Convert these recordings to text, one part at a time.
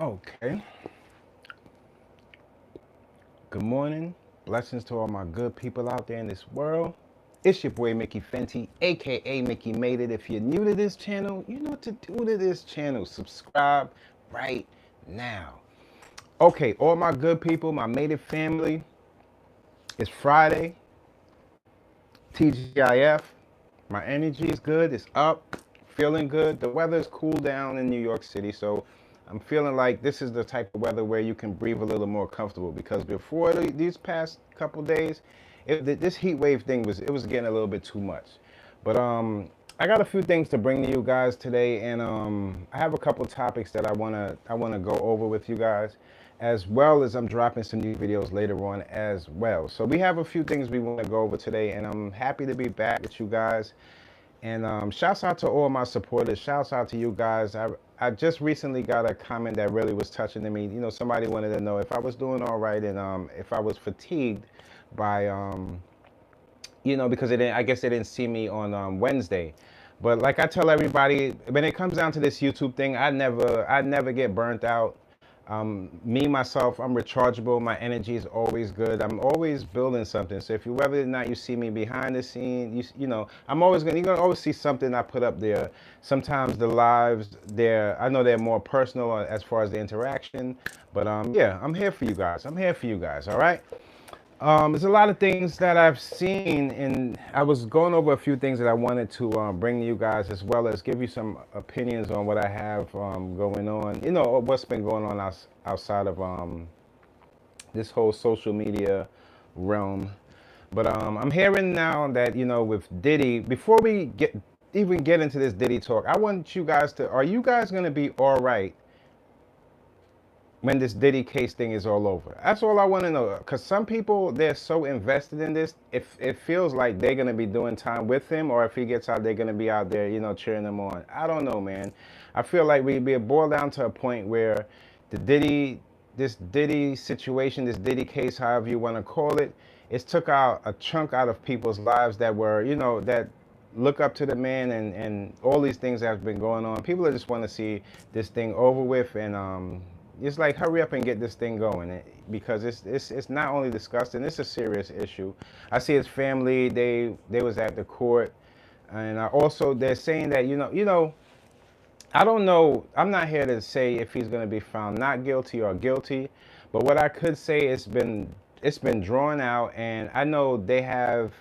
Okay. Good morning. Blessings to all my good people out there in this world. It's your boy Mickey Fenty, aka Mickey Made It. If you're new to this channel, you know what to do to this channel. Subscribe right now. Okay, all my good people, my Made It family. It's Friday. TGIF. My energy is good. It's up. Feeling good. The weather's cooled down in New York City, so I'm feeling like this is the type of weather where you can breathe a little more comfortable. Because before these past couple days, this heat wave thing was getting a little bit too much. But I got a few things to bring to you guys today, and I have a couple topics that I wanna go over with you guys, as well as I'm dropping some new videos later on as well. So we have a few things we want to go over today, and I'm happy to be back with you guys. And shouts out to all my supporters. Shouts out to you guys. I just recently got a comment that really was touching to me. You know, somebody wanted to know if I was doing all right, and if I was fatigued by because I guess they didn't see me on Wednesday. But like I tell everybody, when it comes down to this YouTube thing, I never get burnt out. Me myself, I'm rechargeable. My energy is always good. I'm always building something. So if you whether or not you see me behind the scene, you're gonna always see something I put up there. Sometimes the lives there, I know they're more personal as far as the interaction, but yeah, I'm here for you guys. I'm here for you guys. All right. There's a lot of things that I've seen, and I was going over a few things that I wanted to bring to you guys, as well as give you some opinions on what I have going on. You know, what's been going on outside of this whole social media realm. But I'm hearing now that, with Diddy, before we even get into this Diddy talk, I want you guys are you guys going to be all right when this Diddy case thing is all over? That's all I want to know. Because some people, they're so invested in this, if it feels like they're going to be doing time with him, or if he gets out, they're going to be out there, cheering him on. I don't know, man. I feel like we'd be boiled down to a point where this Diddy situation, this Diddy case, however you want to call it, it's took out a chunk out of people's lives that were, that look up to the man, and all these things that have been going on. People just want to see this thing over with, and it's like, hurry up and get this thing going, because it's not only disgusting, it's a serious issue. I see his family, they was at the court, and also they're saying that, I don't know, I'm not here to say if he's going to be found not guilty or guilty, but what I could say, it's been drawn out, and I know they have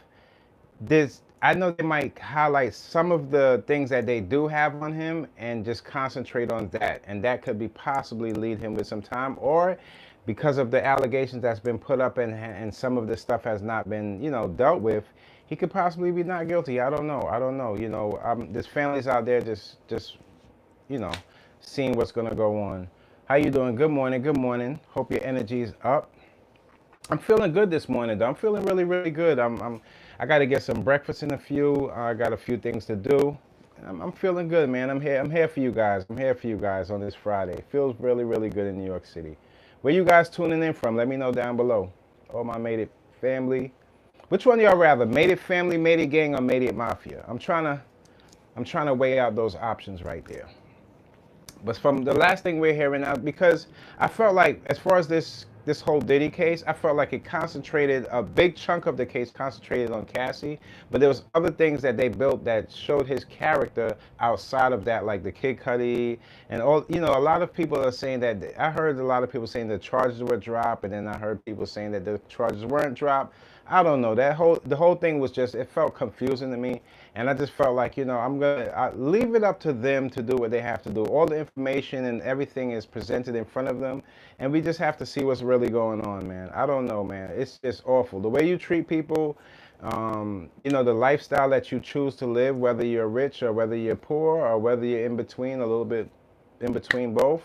this. I know they might highlight some of the things that they do have on him and just concentrate on that. And that could be possibly lead him with some time, or because of the allegations that's been put up, and some of the stuff has not been, dealt with, he could possibly be not guilty. I don't know. I don't know. There's families out there just, seeing what's going to go on. How you doing? Good morning. Good morning. Hope your energy is up. I'm feeling good this morning, though. I'm feeling really, really good. I got to get some breakfast in a few. I got a few things to do. I'm feeling good, man. I'm here. I'm here for you guys. I'm here for you guys on this Friday. It feels really, really good in New York City. Where you guys tuning in from? Let me know down below. All my Made It family. Which one y'all rather? Made It family, Made It gang, or Made It mafia? I'm trying to weigh out those options right there. But from the last thing we're hearing now, because I felt like, as far as this whole Diddy case, I felt like it concentrated, a big chunk of the case concentrated on Cassie, but there was other things that they built that showed his character outside of that, like the Kid Cudi and all. A lot of people are saying that, I heard a lot of people saying the charges were dropped, and then I heard people saying that the charges weren't dropped. I don't know. The whole thing was just, it felt confusing to me, and I just felt like, I'm gonna leave it up to them to do what they have to do. All the information and everything is presented in front of them, and we just have to see what's really going on, man. I don't know, man. It's just awful. The way you treat people, the lifestyle that you choose to live, whether you're rich or whether you're poor or whether you're in between, a little bit in between both,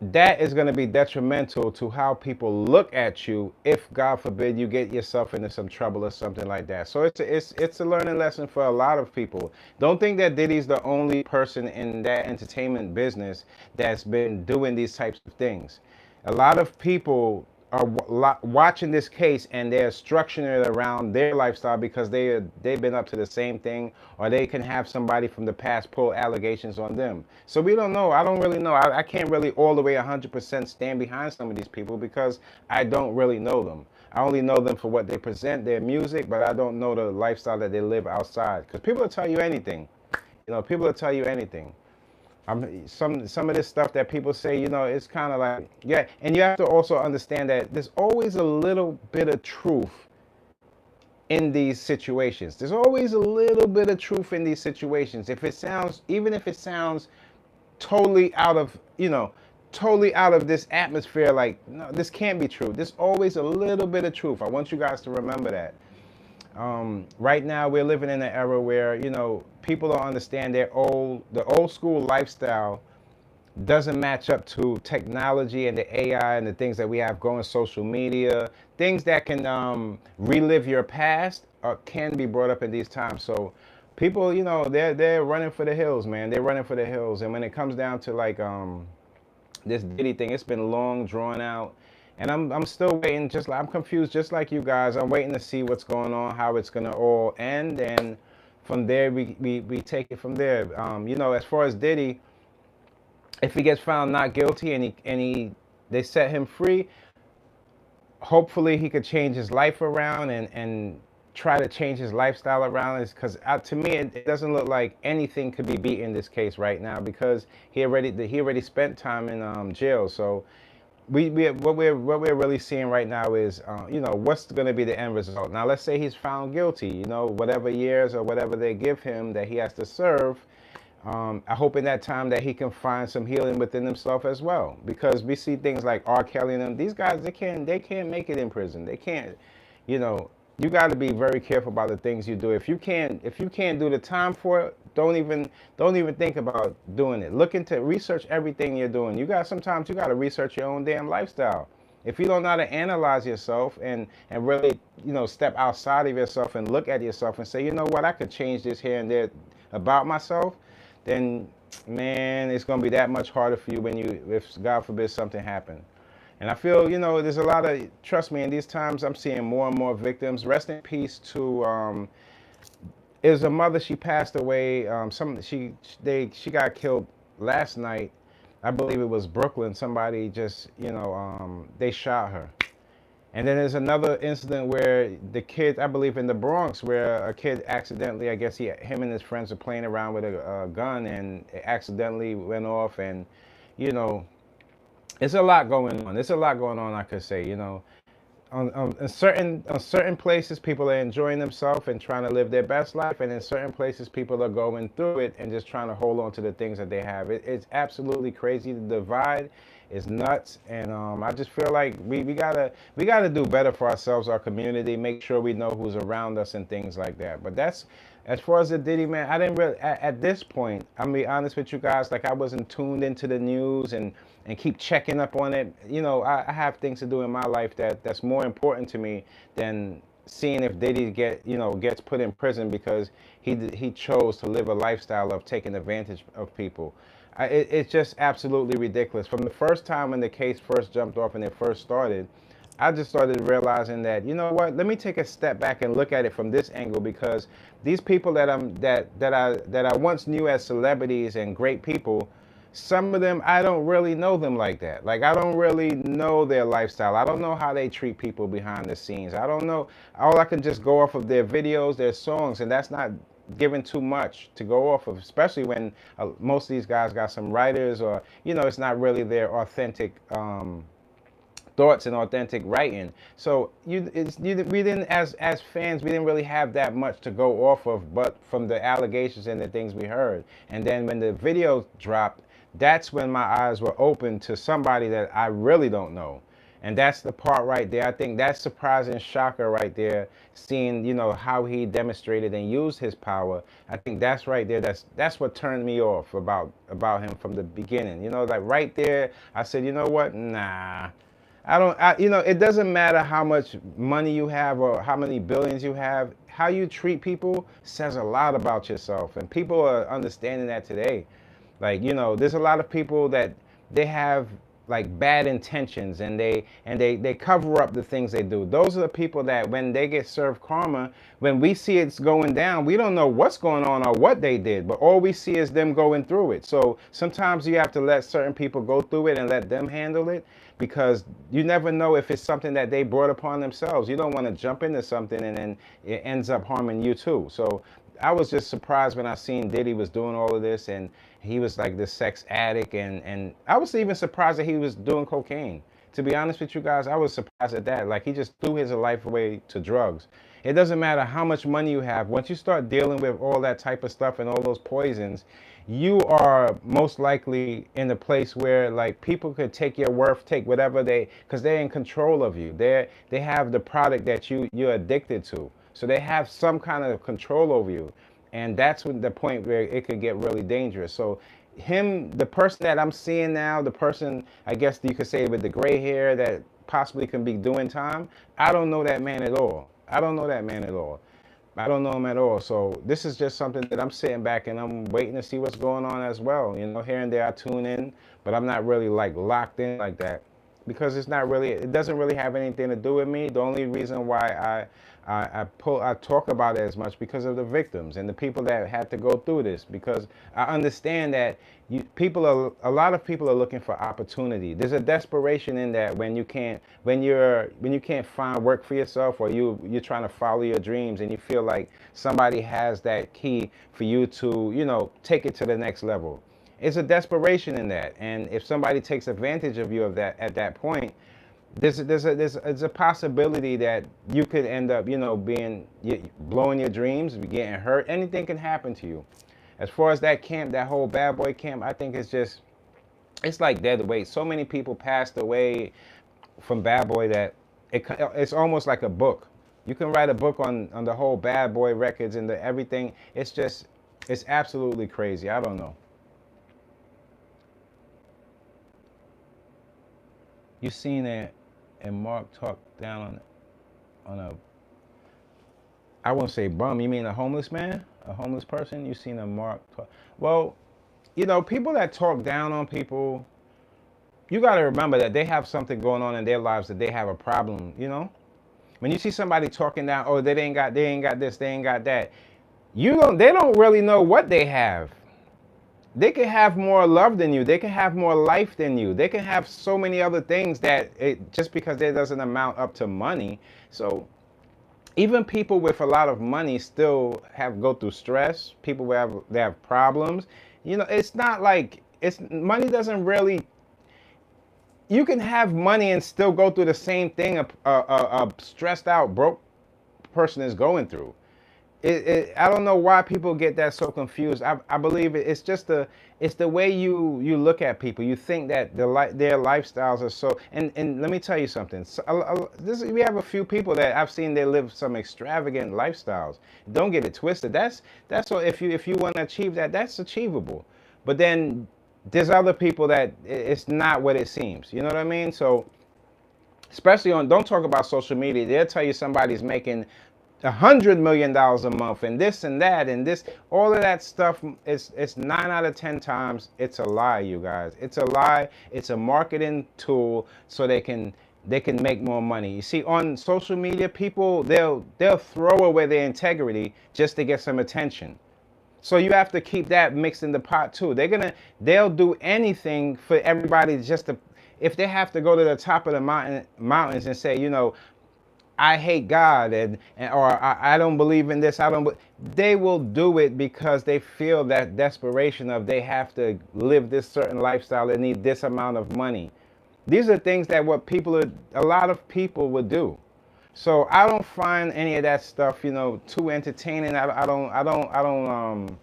that is going to be detrimental to how people look at you if, God forbid, you get yourself into some trouble or something like that. So it's a learning lesson for a lot of people. Don't think that Diddy's the only person in that entertainment business that's been doing these types of things. A lot of people are watching this case and they're structuring it around their lifestyle because they've been up to the same thing, or they can have somebody from the past pull allegations on them. So we don't know. I don't really know. I can't really all the way 100% stand behind some of these people because I don't really know them. I only know them for what they present, their music, but I don't know the lifestyle that they live outside. Because people will tell you anything. People will tell you anything. Some of this stuff that people say, it's kind of like, yeah. And you have to also understand that there's always a little bit of truth in these situations. There's always a little bit of truth in these situations. Even if it sounds totally out of, totally out of this atmosphere, like, no, this can't be true. There's always a little bit of truth. I want you guys to remember that. Right now we're living in an era where, people don't understand the old school lifestyle doesn't match up to technology and the AI and the things that we have going, social media, things that can relive your past can be brought up in these times. So people, they're running for the hills, man. They're running for the hills. And when it comes down to like this Diddy thing, it's been long, drawn out. And I'm still waiting, I'm confused just like you guys. I'm waiting to see what's going on, how it's gonna all end, and from there we take it from there. As far as Diddy, if he gets found not guilty and they set him free, hopefully he could change his life around and try to change his lifestyle around. Because to me it doesn't look like anything could be beat in this case right now, because he already spent time in jail. So what we're really seeing right now is what's going to be the end result. Now let's say he's found guilty, whatever years or whatever they give him that he has to serve. I hope in that time that he can find some healing within himself as well, because we see things like R. Kelly and them. These guys, they can't make it in prison. They can't. You got to be very careful about the things you do. If you can't do the time for it, don't even think about doing it. Look into research everything you're doing. Sometimes you got to research your own damn lifestyle. If you don't know how to analyze yourself and really step outside of yourself and look at yourself and say, you know what, I could change this here and there about myself, then man, it's gonna be that much harder for you if God forbid something happened. And I feel, there's a lot of, trust me, in these times I'm seeing more and more victims. Rest in peace to is a mother. She passed away. She got killed last night. I believe it was Brooklyn. Somebody just, they shot her. And then there's another incident where the kid, I believe in the Bronx, where a kid accidentally, I guess him and his friends are playing around with a gun, and it accidentally went off. And, it's a lot going on. There's a lot going on, I could say, in certain places, people are enjoying themselves and trying to live their best life. And in certain places, people are going through it and just trying to hold on to the things that they have. It's absolutely crazy. The divide is nuts. And I just feel like we gotta do better for ourselves, our community, make sure we know who's around us and things like that. But that's, as far as the Diddy, man, I didn't really, at this point, I'm gonna be honest with you guys, like I wasn't tuned into the news and keep checking up on it. I have things to do in my life that's more important to me than seeing if Diddy gets put in prison because he chose to live a lifestyle of taking advantage of people. It's just absolutely ridiculous. From the first time when the case first jumped off and it first started, I just started realizing that, let me take a step back and look at it from this angle, because these people that I once knew as celebrities and great people, some of them, I don't really know them like that. Like, I don't really know their lifestyle. I don't know how they treat people behind the scenes. I don't know. All I can just go off of their videos, their songs, and that's not giving too much to go off of, especially when most of these guys got some writers, or, it's not really their authentic thoughts and authentic writing. So we didn't, as fans, we didn't really have that much to go off of, but from the allegations and the things we heard. And then when the video dropped, that's when my eyes were open to somebody that I really don't know. And that's the part right there. I think that's surprising shocker right there, seeing, how he demonstrated and used his power. I think that's right there. That's what turned me off about him from the beginning. Like right there, I said, you know what? Nah. It doesn't matter how much money you have or how many billions you have. How you treat people says a lot about yourself. And people are understanding that today. Like, there's a lot of people that they have like bad intentions, and they cover up the things they do. Those are the people that when they get served karma, when we see it's going down, we don't know what's going on or what they did, but all we see is them going through it. So sometimes you have to let certain people go through it and let them handle it, because you never know if it's something that they brought upon themselves. You don't want to jump into something and then it ends up harming you too. So I was just surprised when I seen Diddy was doing all of this, and he was like this sex addict, and I was even surprised that he was doing cocaine. To be honest with you guys, I was surprised at that. Like, he just threw his life away to drugs. It doesn't matter how much money you have. Once you start dealing with all that type of stuff and all those poisons, you are most likely in a place where like people could take your worth, take whatever because they're in control of you. They have the product that you're addicted to. So they have some kind of control over you. And that's when the point where it could get really dangerous. So the person that I'm seeing now, the person, I guess you could say, with the gray hair that possibly can be doing time, I don't know that man at all. I don't know that man at all. I don't know him at all. So this is just something that I'm sitting back and I'm waiting to see what's going on as well. You know, here and there I tune in, but I'm not really like locked in like that, because it doesn't really have anything to do with me. The only reason why I talk about it as much because of the victims and the people that had to go through this, because I understand that a lot of people are looking for opportunity. There's a desperation in that when you can't find work for yourself, or you're trying to follow your dreams and you feel like somebody has that key for you to, take it to the next level. It's a desperation in that, and if somebody takes advantage of you at that point, there's a possibility that you could end up, blowing your dreams, getting hurt. Anything can happen to you. As far as that camp, that whole bad boy camp, I think it's like dead weight. So many people passed away from bad boy that it's almost like a book. You can write a book on the whole bad boy records and everything. It's absolutely crazy. I don't know. You seen it, and Mark talked down on a, I won't say bum. You mean a homeless man, a homeless person? You seen a Mark talk? Well, people that talk down on people, you got to remember that they have something going on in their lives, that they have a problem. When you see somebody talking down, oh, they ain't got this, they ain't got that. They don't really know what they have. They can have more love than you. They can have more life than you. They can have so many other things that just because it doesn't amount up to money. So even people with a lot of money still go through stress. People they have problems. It's not like money doesn't really. You can have money and still go through the same thing a stressed out broke person is going through. I don't know why people get that so confused. I believe it's the way you look at people. You think that their lifestyles are so, and let me tell you something. We have a few people that I've seen, they live some extravagant lifestyles. Don't get it twisted. That's what, if you want to achieve that, that's achievable. But then there's other people that it's not what it seems. You know what I mean? So especially don't talk about social media. They'll tell you somebody's making $100 million a month and this and that and this, all of that stuff. It's 9 out of 10 times it's a lie, you guys. It's a lie. It's a marketing tool so they can make more money. You see, on social media, people they'll throw away their integrity just to get some attention. So you have to keep that mixed in the pot too. They'll do anything for everybody just to, if they have to go to the top of the mountains and say, I hate God or I don't believe in this. They will do it because they feel that desperation of they have to live this certain lifestyle. They need this amount of money. These are things that a lot of people would do. So I don't find any of that stuff, too entertaining. I don't.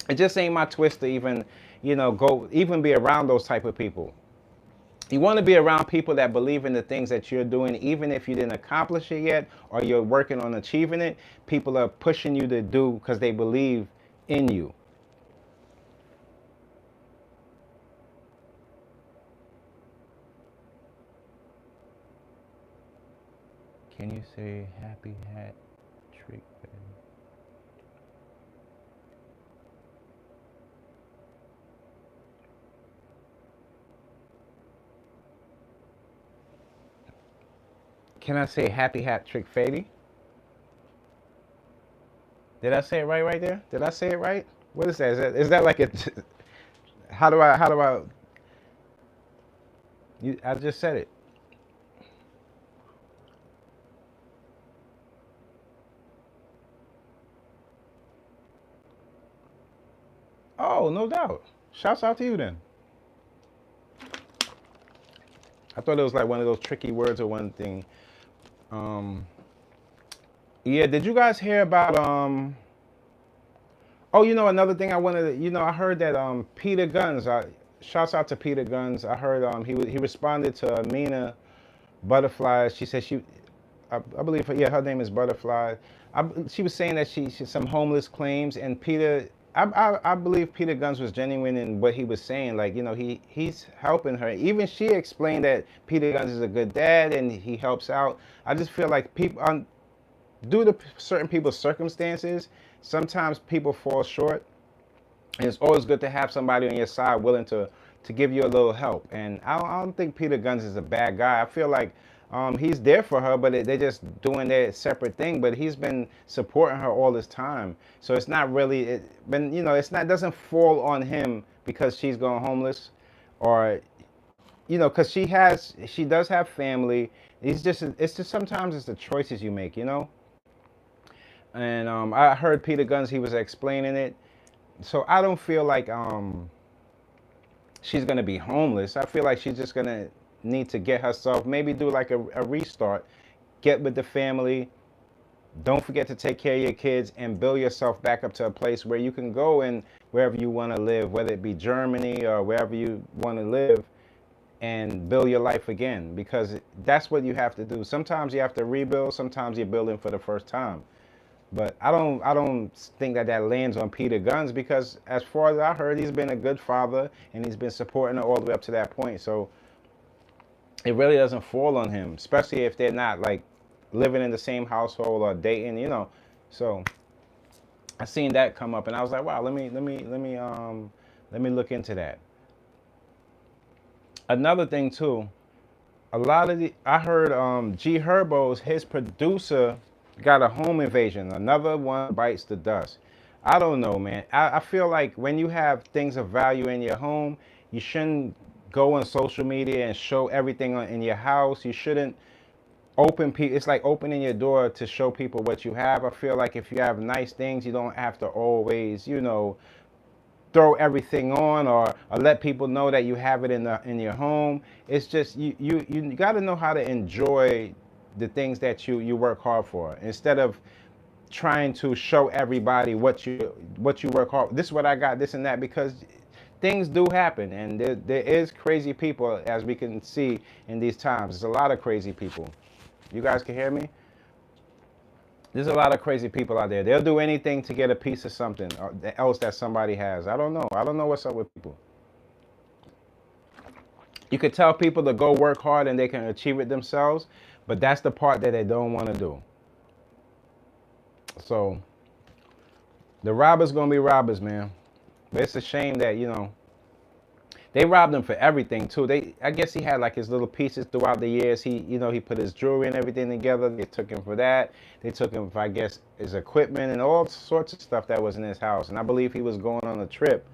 It just ain't my twist to even, even be around those type of people. You want to be around people that believe in the things that you're doing, even if you didn't accomplish it yet or you're working on achieving it. People are pushing you to do because they believe in you. Can you say happy hat trick? Can I say happy hat trick Fady? Did I say it right there? Did I say it right? What is that? Is that like a? How do I? I just said it. Oh, no doubt. Shouts out to you then. I thought it was like one of those tricky words or one thing. Um, yeah. Did you guys hear about Oh, another thing I wanted to, I heard that Peter Gunz. Shouts out to Peter Gunz. I heard he responded to Amina Buddafly. She said I believe yeah, her name is Butterfly. She was saying that she some homeless claims, and Peter, I believe Peter Gunz was genuine in what he was saying. Like, he's helping her. Even she explained that Peter Gunz is a good dad and he helps out. I just feel like people, due to certain people's circumstances, sometimes people fall short, and it's always good to have somebody on your side willing to give you a little help. And I don't think Peter Gunz is a bad guy. I feel like he's there for her, but they're just doing their separate thing. But he's been supporting her all this time, so it's not really it's not, doesn't fall on him because she's going homeless, or because she does have family. It's just sometimes it's the choices you make. And I heard Peter Gunz, he was explaining it. So I don't feel like she's gonna be homeless. I feel like she's just gonna need to get herself, maybe do like a restart, get with the family. Don't forget to take care of your kids and build yourself back up to a place where you can go and wherever you want to live, whether it be Germany or wherever you want to live, and build your life again. Because that's what you have to do. Sometimes you have to rebuild. Sometimes you're building for the first time. But I don't think that lands on Peter Gunz, because as far as I heard, he's been a good father and he's been supporting her all the way up to that point. So it really doesn't fall on him, especially if they're not like living in the same household or dating. So I seen that come up and I was like, wow, let me look into that. Another thing too, I heard G Herbo's, his producer, got a home invasion. Another one bites the dust. I don't know, man. I feel like when you have things of value in your home, you shouldn't go on social media and show everything in your house. You shouldn't it's like opening your door to show people what you have. I feel like if you have nice things, you don't have to always, throw everything on, or let people know that you have it in your home. It's just you got to know how to enjoy the things that you work hard for, instead of trying to show everybody what you work hard. This is what I got, this and that, because things do happen, and there is crazy people, as we can see in these times. There's a lot of crazy people. You guys can hear me? There's a lot of crazy people out there. They'll do anything to get a piece of something else that somebody has. I don't know what's up with people. You could tell people to go work hard and they can achieve it themselves, but that's the part that they don't want to do. So the robbers gonna be robbers, man. But it's a shame that they robbed him for everything too. I guess he had like his little pieces throughout the years. He put his jewelry and everything together. They took him for that. They took him for, I guess, his equipment and all sorts of stuff that was in his house. And I believe he was going on a trip.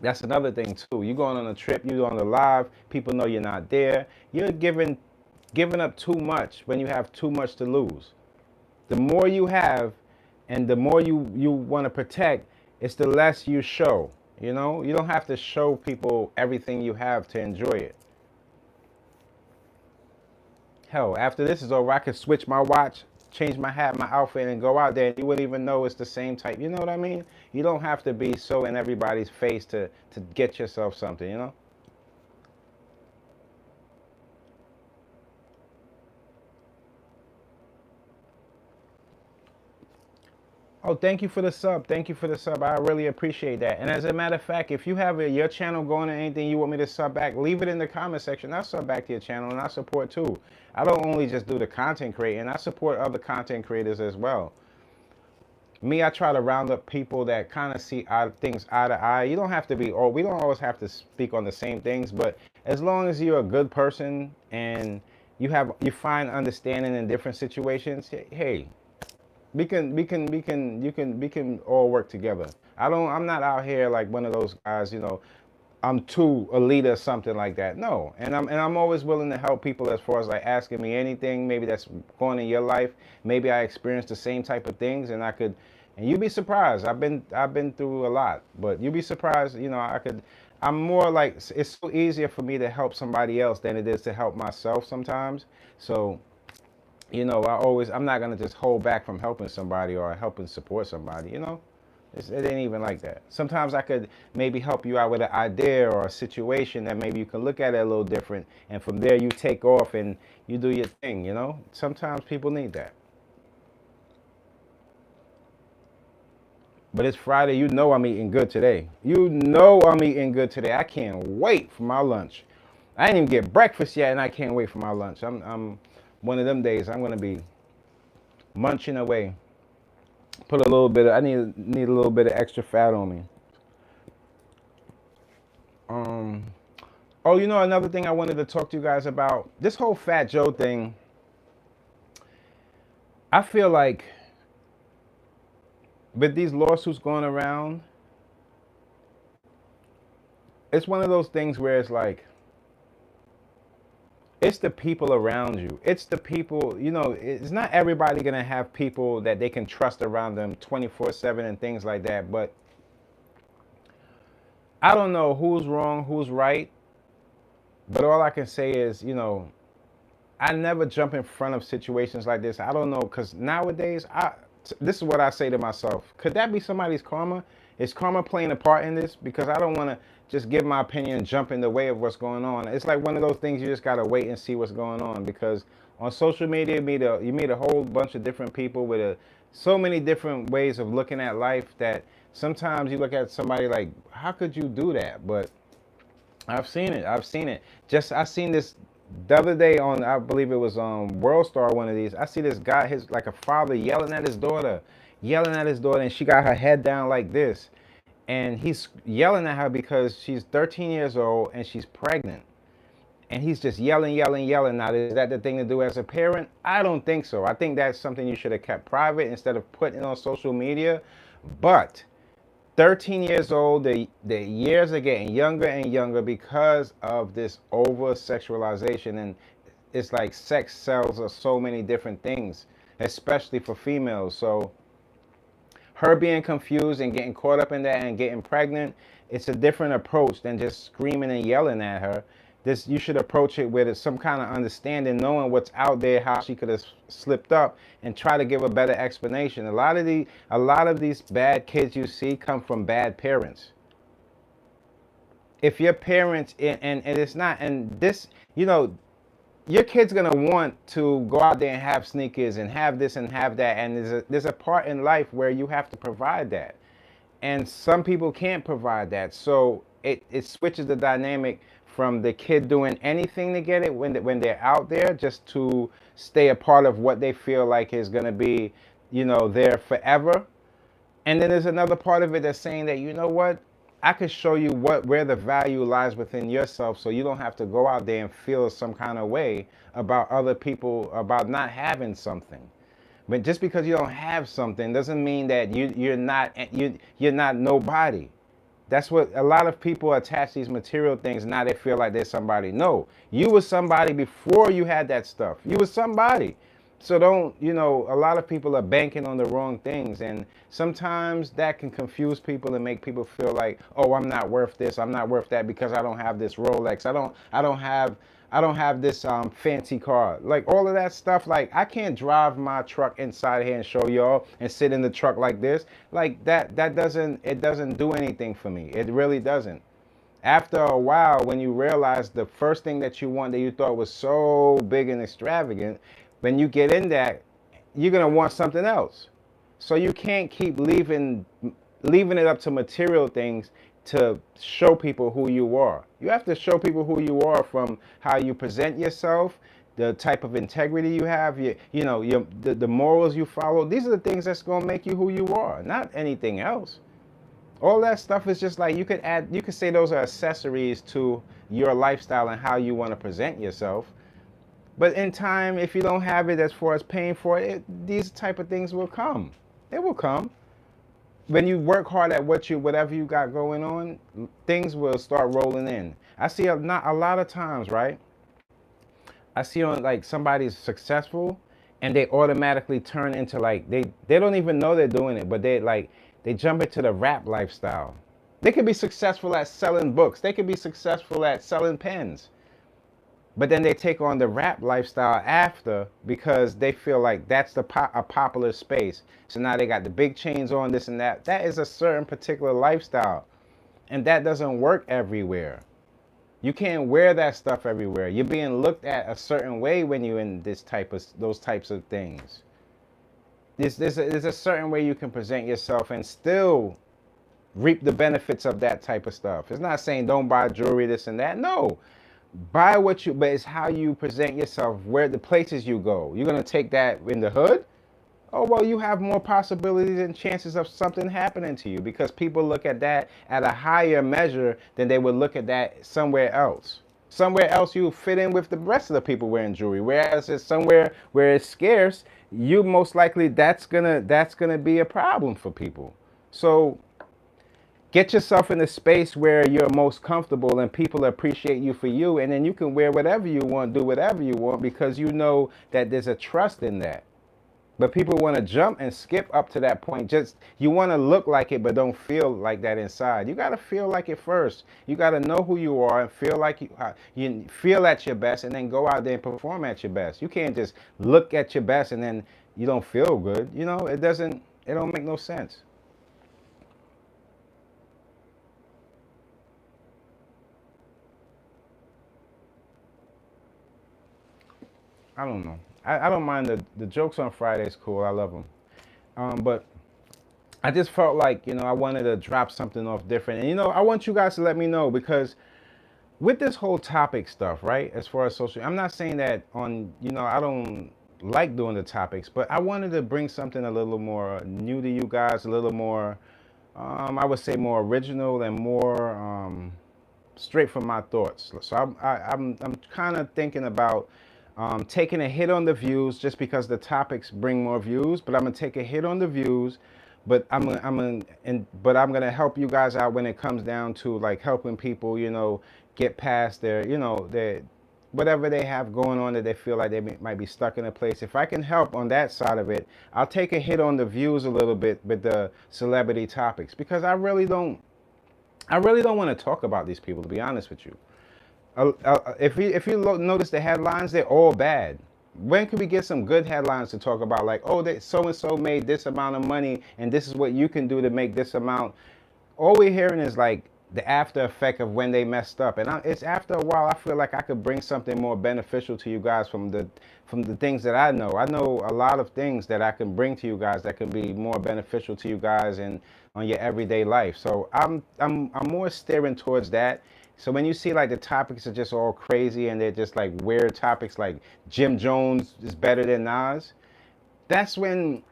That's another thing too. You going on a trip, you on the live, people know you're not there. You're giving up too much when you have too much to lose. The more you have and the more you want to protect, it's the less you show. You don't have to show people everything you have to enjoy it. Hell, after this is over, I could switch my watch, change my hat, my outfit, and go out there, and you wouldn't even know it's the same type. You know what I mean? You don't have to be so in everybody's face to get yourself something. Oh, thank you for the sub. Thank you for the sub. I really appreciate that. And as a matter of fact, if you have your channel going or anything you want me to sub back, leave it in the comment section. I'll sub back to your channel, and I support too. I don't only just do the content creating, I support other content creators as well. Me, I try to round up people that kind of see things eye to eye. You don't have to be, or we don't always have to speak on the same things, but as long as you're a good person and you find understanding in different situations. Hey, we can all work together. I'm not out here like one of those guys, I'm too elite or something like that. No, and I'm always willing to help people as far as like asking me anything, maybe that's going in your life. Maybe I experienced the same type of things, and I could, and you'd be surprised. I've been through a lot, but you'd be surprised. I'm more like it's so easier for me to help somebody else than it is to help myself sometimes. So I'm not gonna just hold back from helping somebody or helping support somebody. It ain't even like that. Sometimes I could maybe help you out with an idea or a situation that maybe you can look at it a little different, and from there you take off and you do your thing. Sometimes people need that. But it's Friday. I'm eating good today. I'm eating good today. I can't wait for my lunch. I didn't even get breakfast yet, and I can't wait for my lunch. I'm one of them days. I'm gonna be munching away. Put a little bit. I need a little bit of extra fat on me. Oh, another thing I wanted to talk to you guys about, this whole Fat Joe thing. I feel like with these lawsuits going around, it's one of those things where it's like, it's the people around you. It's the people, it's not everybody going to have people that they can trust around them 24/7 and things like that. But I don't know who's wrong, who's right. But all I can say is, I never jump in front of situations like this. I don't know, because nowadays, this is what I say to myself. Could that be somebody's karma? Is karma playing a part in this? Because I don't want to just give my opinion and jump in the way of what's going on. It's like one of those things you just got to wait and see what's going on. Because on social media, you meet a whole bunch of different people with so many different ways of looking at life that sometimes you look at somebody like, how could you do that? But I've seen it. I seen this the other day on, I believe it was World Star, one of these. I see this guy, like a father yelling at his daughter, and she got her head down like this, and he's yelling at her because she's 13 years old and she's pregnant, and he's just yelling. Now, is that the thing to do as a parent? I don't think so. I think that's something you should have kept private instead of putting on social media. But 13 years old, the years are getting younger and younger because of this over sexualization. And it's like sex sells us so many different things, especially for females. So her being confused and getting caught up in that and getting pregnant, it's a different approach than just screaming and yelling at her. You should approach it with some kind of understanding, knowing what's out there, how she could have slipped up, and try to give a better explanation. A lot of these bad kids you see come from bad parents. If your parents, and it's not, and this, your kid's gonna want to go out there and have sneakers and have this and have that, and there's a part in life where you have to provide that, and some people can't provide that. So it switches the dynamic from the kid doing anything to get it when they're out there, just to stay a part of what they feel like is going to be, there forever. And then there's another part of it that's saying that, you know what, I could show you where the value lies within yourself, so you don't have to go out there and feel some kind of way about other people, about not having something. But just because you don't have something doesn't mean that you're not nobody. That's what a lot of people attach these material things. Now they feel like they're somebody. No, you were somebody before you had that stuff. You were somebody. So don't, a lot of people are banking on the wrong things. And sometimes that can confuse people and make people feel like, oh, I'm not worth this. I'm not worth that because I don't have this Rolex. I don't have this fancy car. Like all of that stuff. Like I can't drive my truck inside here and show y'all and sit in the truck like this. Like it doesn't do anything for me. It really doesn't. After a while, when you realize the first thing that you want that you thought was so big and extravagant, when you get in that, you're gonna want something else. So you can't keep leaving it up to material things to show people who you are. You have to show people who you are from how you present yourself, the type of integrity you have, the morals you follow. These are the things that's gonna make you who you are, not anything else. All that stuff is just like you could say those are accessories to your lifestyle and how you want to present yourself. But in time, if you don't have it as far as paying for it, these type of things will come. It will come. When you work hard at whatever you got going on, things will start rolling in. I see not a lot of times, right? I see on like somebody's successful and they automatically turn into like they don't even know they're doing it, but they jump into the rap lifestyle. They could be successful at selling books. They could be successful at selling pens. But then they take on the rap lifestyle after because they feel like that's a popular space. So now they got the big chains on, this and that. That is a certain particular lifestyle. And that doesn't work everywhere. You can't wear that stuff everywhere. You're being looked at a certain way when you're in those types of things. There's a certain way you can present yourself and still reap the benefits of that type of stuff. It's not saying don't buy jewelry, this and that. No. Buy what you, but it's how you present yourself, where the places you go. You're going to take that in the hood? Oh, well, you have more possibilities and chances of something happening to you because people look at that at a higher measure than they would look at that somewhere else. Somewhere else you fit in with the rest of the people wearing jewelry. Whereas it's somewhere where it's scarce, you most likely that's gonna be a problem for people. So get yourself in a space where you're most comfortable and people appreciate you for you, and then you can wear whatever you want, do whatever you want because you know that there's a trust in that. But people want to jump and skip up to that point. Just you want to look like it, but don't feel like that inside. You got to feel like it first. You got to know who you are and feel like you feel at your best, and then go out there and perform at your best. You can't just look at your best and then you don't feel good. You know, it don't make no sense. I don't know. I don't mind the jokes on Fridays. Cool. I love them. But I just felt like, I wanted to drop something off different. And, I want you guys to let me know because with this whole topic stuff, right? As far as social, I'm not saying that I don't like doing the topics, but I wanted to bring something a little more new to you guys, a little more, I would say more original and more straight from my thoughts. So I'm kind of thinking about taking a hit on the views just because the topics bring more views, but I'm gonna take a hit on the views, but I'm gonna help you guys out when it comes down to like helping people, get past their whatever they have going on that they feel like they might be stuck in a place. If I can help on that side of it, I'll take a hit on the views a little bit with the celebrity topics because I really don't want to talk about these people, to be honest with you. If you notice the headlines, they're all bad. When can we get some good headlines to talk about, like, oh, that so and so made this amount of money, and this is what you can do to make this amount? All we're hearing is like the after effect of when they messed up, and it's after a while. I feel like I could bring something more beneficial to you guys from the things that I know. I know a lot of things that I can bring to you guys that can be more beneficial to you guys and on your everyday life. So I'm more steering towards that. So when you see like the topics are just all crazy and they're just like weird topics like Jim Jones is better than Nas, that's when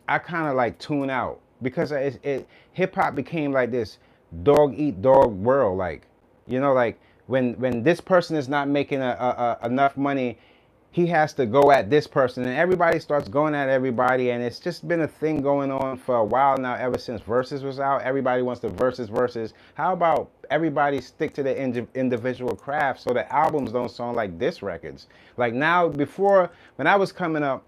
I kind of like tune out because hip hop became like this dog eat dog world. Like, like when this person is not making enough money, he has to go at this person and everybody starts going at everybody, and it's just been a thing going on for a while now. Ever since Versus was out, everybody wants to versus. How about everybody stick to the individual craft so the albums don't sound like diss records? Like now, before when I was coming up,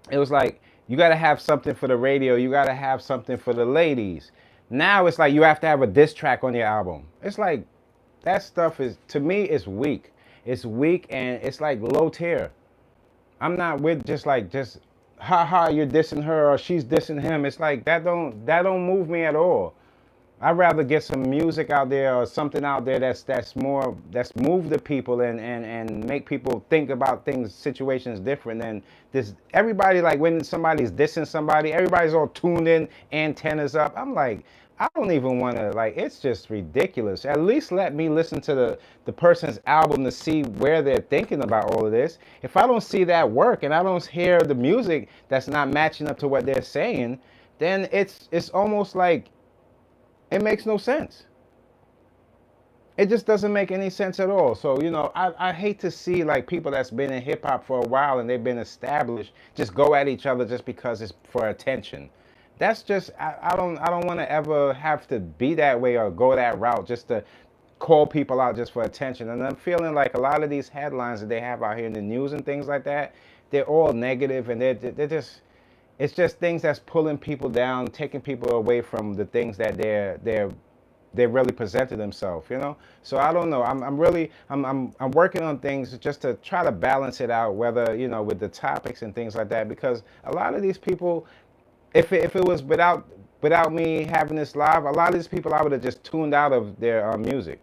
it was like you got to have something for the radio, you got to have something for the ladies. Now it's like you have to have a diss track on your album. It's like that stuff is, to me, it's weak. It's weak and it's like low tier. I'm not with just haha, you're dissing her or she's dissing him. It's like that don't move me at all. I'd rather get some music out there or something out there that's move the people and make people think about things, situations different than this. Everybody, like when somebody's dissing somebody, everybody's all tuned in, antennas up. I'm like, I don't even want to, like, it's just ridiculous. At least let me listen to the person's album to see where they're thinking about all of this. If I don't see that work and I don't hear the music that's not matching up to what they're saying, then it's almost like it makes no sense. it just doesn't make any sense at all. So, you know, I hate to see like people that's been in hip hop for a while and they've been established just go at each other just because it's for attention. That's just I don't want to ever have to be that way or go that route just to call people out just for attention. And I'm feeling like a lot of these headlines that they have out here in the news and things like that, they're all negative and they're just it's just things that's pulling people down, taking people away from the things that they really presented themselves, you know. So I don't know. I'm working on things just to try to balance it out, whether you know with the topics and things like that, because a lot of these people, if it was without me having this live, a lot of these people I would have just tuned out of their music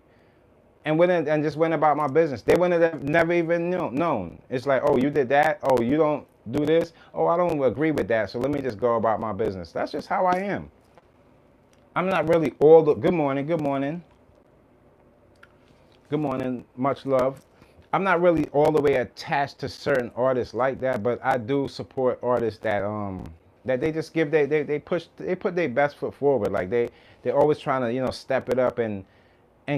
and and just went about my business. They wouldn't have never even known. It's like, oh, you did that. Oh, you don't do this. Oh, I don't agree with that. So let me just go about my business. That's just how I am. I'm not really all the. Good morning. Good morning. Good morning. Much love. I'm not really all the way attached to certain artists like that, but I do support artists that they just give they put their best foot forward. Like they're always trying to, you know, step it up and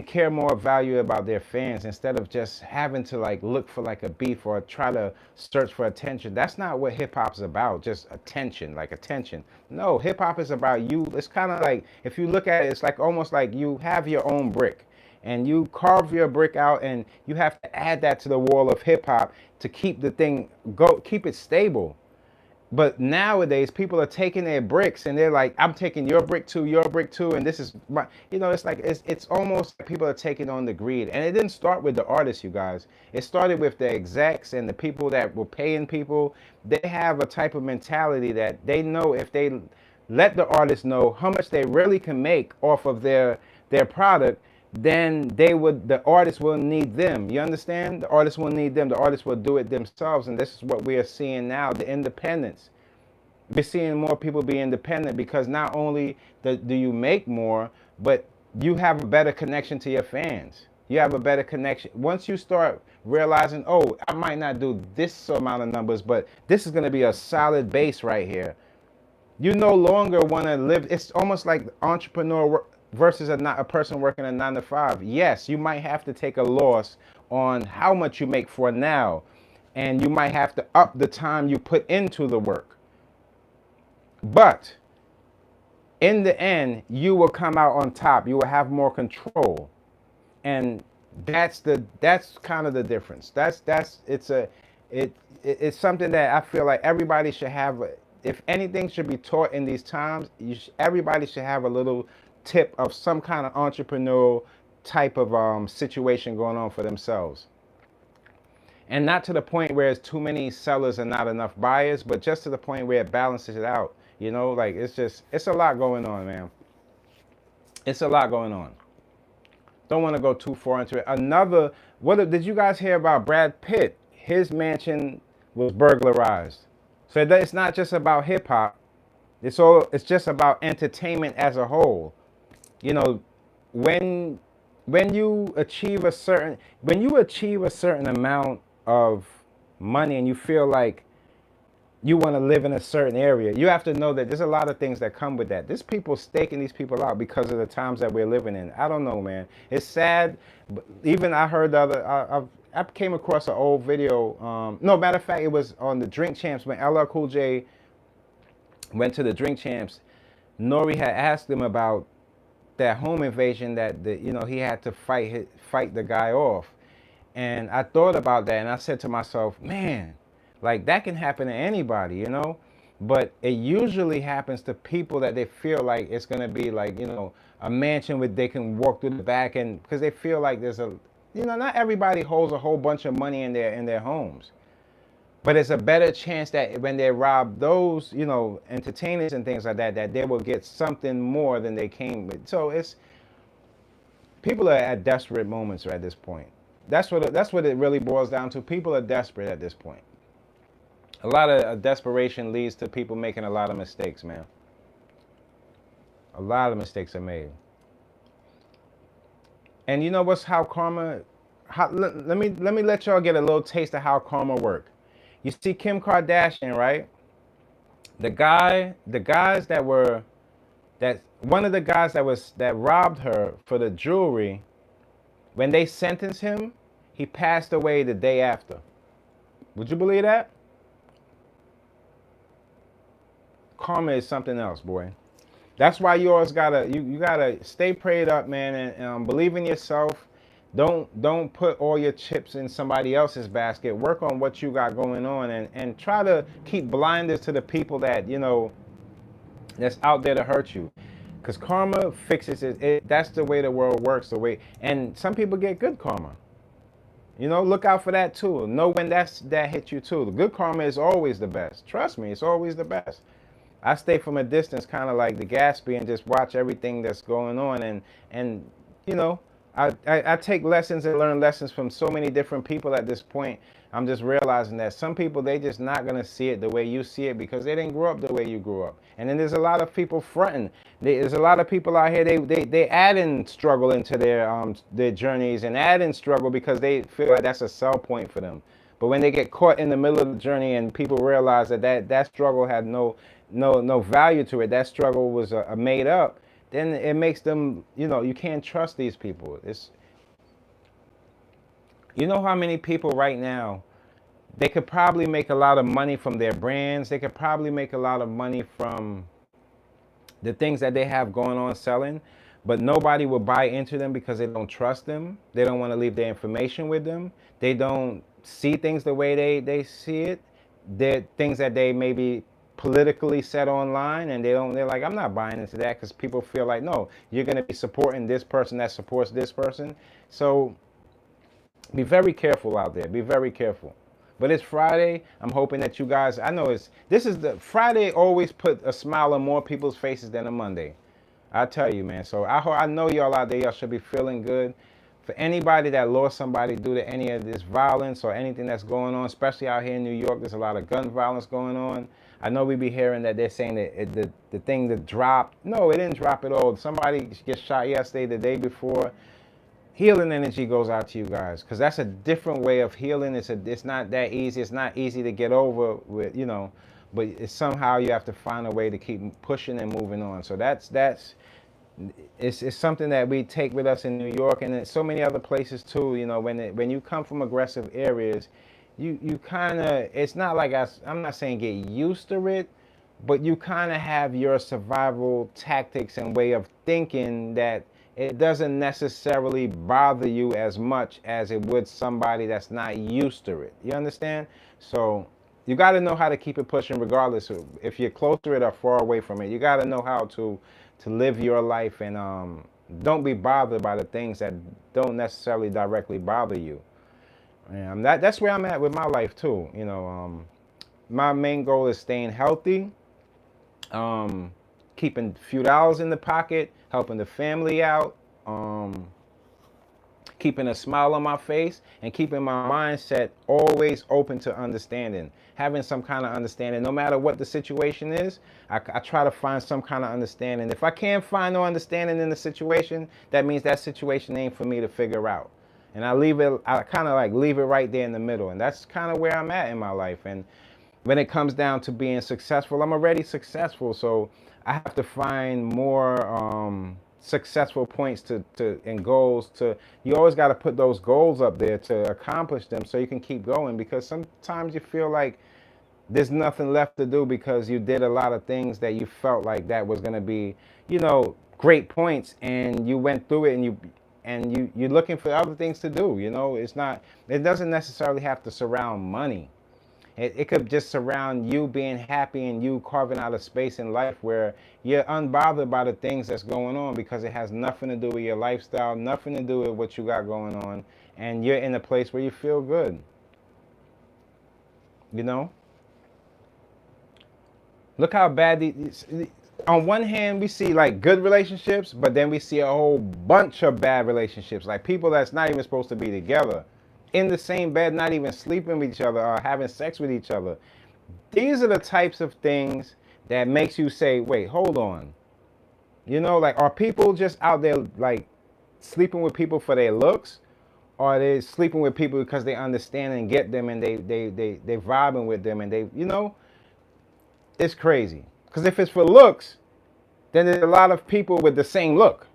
care more value about their fans instead of just having to like look for like a beef or try to search for attention. That's not what hip hop's about, just attention, like attention. No, hip hop is about you. It's kind of like, if you look at it, it's like almost like you have your own brick and you carve your brick out and you have to add that to the wall of hip hop to keep the thing keep it stable. But nowadays, people are taking their bricks and they're like, I'm taking your brick too, and this is my, you know, it's like, it's almost like people are taking on the greed. And it didn't start with the artists, you guys. It started with the execs and the people that were paying people. They have a type of mentality that they know if they let the artists know how much they really can make off of their product, then the artists will need them. You understand? The artists will need them. The artists will do it themselves. And this is what we are seeing now, the independence. We're seeing more people be independent because not only do you make more, but you have a better connection to your fans. You have a better connection. Once you start realizing, oh, I might not do this amount of numbers, but this is going to be a solid base right here. You no longer want to live. It's almost like entrepreneur versus a person working a 9 to 5. Yes, you might have to take a loss on how much you make for now, and you might have to up the time you put into the work. But in the end, you will come out on top. You will have more control, and that's kind of the difference. It's something that I feel like everybody should have. If anything should be taught in these times, everybody should have a little tip of some kind of entrepreneurial type of situation going on for themselves. And not to the point where it's too many sellers and not enough buyers, but just to the point where it balances it out. You know, like it's a lot going on, man. It's a lot going on. Don't want to go too far into it. Did you guys hear about Brad Pitt? His mansion was burglarized. So it's not just about hip hop. It's just about entertainment as a whole. You know, when you achieve a certain amount of money and you feel like you want to live in a certain area, you have to know that there's a lot of things that come with that. There's people staking these people out because of the times that we're living in. I don't know, man. It's sad. Even I heard I came across an old video. No, matter of fact, it was on the Drink Champs when LL Cool J went to the Drink Champs. Nori had asked him about that home invasion that he had to fight the guy off. And I thought about that and I said to myself, man, like that can happen to anybody, you know? But it usually happens to people that they feel like it's gonna be like, a mansion where they can walk through the back, and because they feel like there's not everybody holds a whole bunch of money in their homes. But it's a better chance that when they rob those, entertainers and things like that, that they will get something more than they came with. So people are at desperate moments at this point. That's what it really boils down to. People are desperate at this point. A lot of desperation leads to people making a lot of mistakes, man. A lot of mistakes are made. And you know how karma? Let me let y'all get a little taste of how karma works. You see Kim Kardashian, right? One of the guys that robbed her for the jewelry When they sentenced him, he passed away the day after. Would you believe that? Karma is something else, boy. That's why you always gotta you gotta stay prayed up, man, and believe in yourself. Don't put all your chips in somebody else's basket. Work on what you got going on, and try to keep blinders to the people that that's out there to hurt you. Because karma fixes it. That's the way the world works. The way, and some people get good karma. Look out for that too. Know when that hit you too. The good karma is always the best. Trust me, it's always the best. I stay from a distance, kind of like the Gatsby, and just watch everything that's going on. And you know, I take lessons and learn lessons from so many different people at this point. I'm just realizing that some people, they just not gonna see it the way you see it because they didn't grow up the way you grew up. And then there's a lot of people fronting. There's a lot of people out here, they add in struggle into their journeys, and add in struggle because they feel like that's a sell point for them. But when they get caught in the middle of the journey and people realize that struggle had no value to it, that struggle was made up, then it makes them, you can't trust these people. You know how many people right now, they could probably make a lot of money from their brands. They could probably make a lot of money from the things that they have going on selling, but nobody will buy into them because they don't trust them. They don't want to leave their information with them. They don't see things the way they see it. They're things that they maybe politically said online, and they're like, I'm not buying into that, because people feel like, no, you're going to be supporting this person that supports this person. So be very careful out there. Be very careful. But it's Friday. I'm hoping that you guys, I know this is the Friday always put a smile on more people's faces than a Monday. I tell you, man. So I know y'all out there, y'all should be feeling good. For anybody that lost somebody due to any of this violence or anything that's going on, especially out here in New York, there's a lot of gun violence going on. I know we be hearing that they're saying that the thing that dropped. No, it didn't drop at all. Somebody gets shot yesterday, the day before. Healing energy goes out to you guys, because that's a different way of healing. It's not that easy. It's not easy to get over with, but it's somehow you have to find a way to keep pushing and moving on. So it's something that we take with us in New York and in so many other places too. When you come from aggressive areas, you kind of, it's not like I'm not saying get used to it, but you kind of have your survival tactics and way of thinking that it doesn't necessarily bother you as much as it would somebody that's not used to it. You understand? So you got to know how to keep it pushing regardless of if you're close to it or far away from it. You got to know how to live your life, and don't be bothered by the things that don't necessarily directly bother you. And that's where I'm at with my life too. My main goal is staying healthy, keeping a few dollars in the pocket, helping the family out, keeping a smile on my face, and keeping my mindset always open to understanding. Having some kind of understanding, no matter what the situation is, I try to find some kind of understanding. If I can't find no understanding in the situation, that means that situation ain't for me to figure out. And I kind of like leave it right there in the middle. And that's kind of where I'm at in my life. And when it comes down to being successful, I'm already successful. So I have to find more successful points and goals you always got to put those goals up there to accomplish them so you can keep going, because sometimes you feel like there's nothing left to do because you did a lot of things that you felt like that was going to be, great points, and you went through it, and you're looking for other things to do. It doesn't necessarily have to surround money. It could just surround you being happy and you carving out a space in life where you're unbothered by the things that's going on, because it has nothing to do with your lifestyle, nothing to do with what you got going on, and you're in a place where you feel good. Look how bad on one hand, we see like good relationships, but then we see a whole bunch of bad relationships, like people that's not even supposed to be together, in the same bed, not even sleeping with each other or having sex with each other. These are the types of things that makes you say, wait, hold on. Like, are people just out there like sleeping with people for their looks? Or are they sleeping with people because they understand and get them, and they vibing with them, and it's crazy. Because if it's for looks, then there's a lot of people with the same look.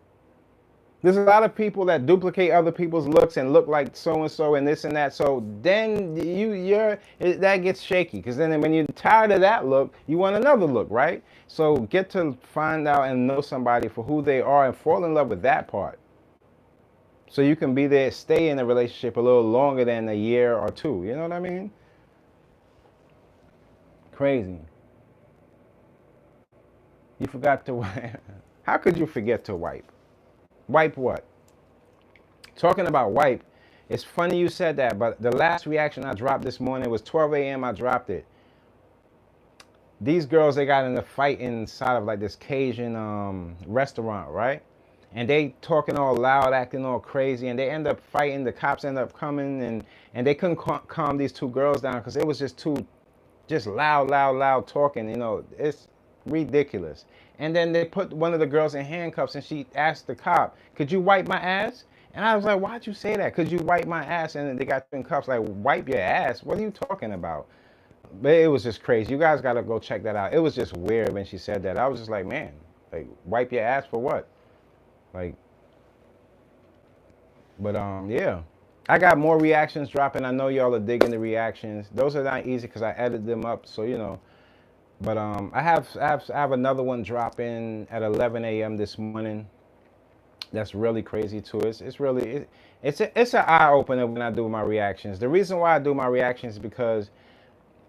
There's a lot of people that duplicate other people's looks and look like so and so and this and that. So then that gets shaky, because then when you're tired of that look, you want another look, right? So get to find out and know somebody for who they are and fall in love with that part. So you can be there, stay in a relationship a little longer than a year or two. You know what I mean? Crazy. You forgot to wipe. How could you forget to wipe? Wipe what? Talking about wipe, it's funny you said that, but the last reaction I dropped this morning was 12 a.m. I dropped it. These girls, they got in a fight inside of like this Cajun restaurant, right? And they talking all loud, acting all crazy, and they end up fighting. The cops end up coming, and they couldn't calm these two girls down because it was just too, just loud talking. You know, it's ridiculous. And then they put one of the girls in handcuffs, and she asked the cop, "Could you wipe my ass?" And I was like, "Why'd you say that? Could you wipe my ass?" And then they got in cuffs, like, "Wipe your ass? What are you talking about?" But it was just crazy. You guys got to go check that out. It was just weird when she said that. I was just like, man, like, wipe your ass for what? Like, but yeah. I got more reactions dropping. I know y'all are digging the reactions. Those are not easy because I edit them up, so you know. But I have another one dropping at 11 a.m. this morning. That's really crazy too. It's really it's an eye opener when I do my reactions. The reason why I do my reactions is because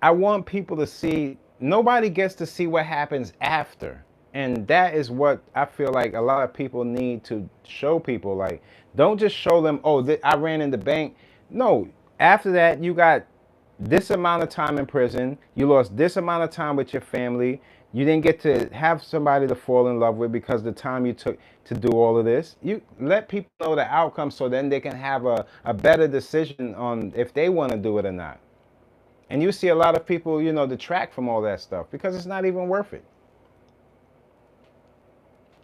I want people to see. Nobody gets to see what happens after. And that is what I feel like a lot of people need to show people. Like, don't just show them, oh, I ran in the bank. No, after that, you got this amount of time in prison. You lost this amount of time with your family. You didn't get to have somebody to fall in love with because the time you took to do all of this. You let people know the outcome so then they can have a better decision on if they want to do it or not. And you see a lot of people, you know, detract from all that stuff because it's not even worth it.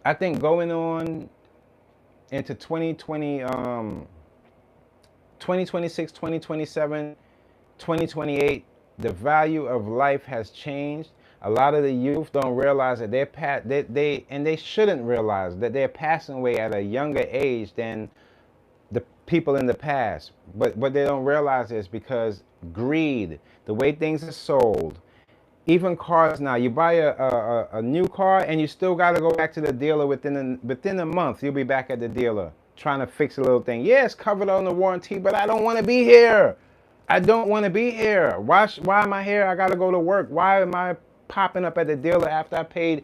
I think going on into 2020, 2026, 2027, 2028, the value of life has changed. A lot of the youth don't realize that they shouldn't realize that they're passing away at a younger age than the people in the past. But what they don't realize is because greed, the way things are sold, even cars now, you buy a new car and you still got to go back to the dealer within a month. You'll be back at the dealer trying to fix a little thing. Yeah, it's covered on the warranty, but I don't want to be here. I don't want to be here. Why am I here? I got to go to work. Why am I popping up at the dealer after I paid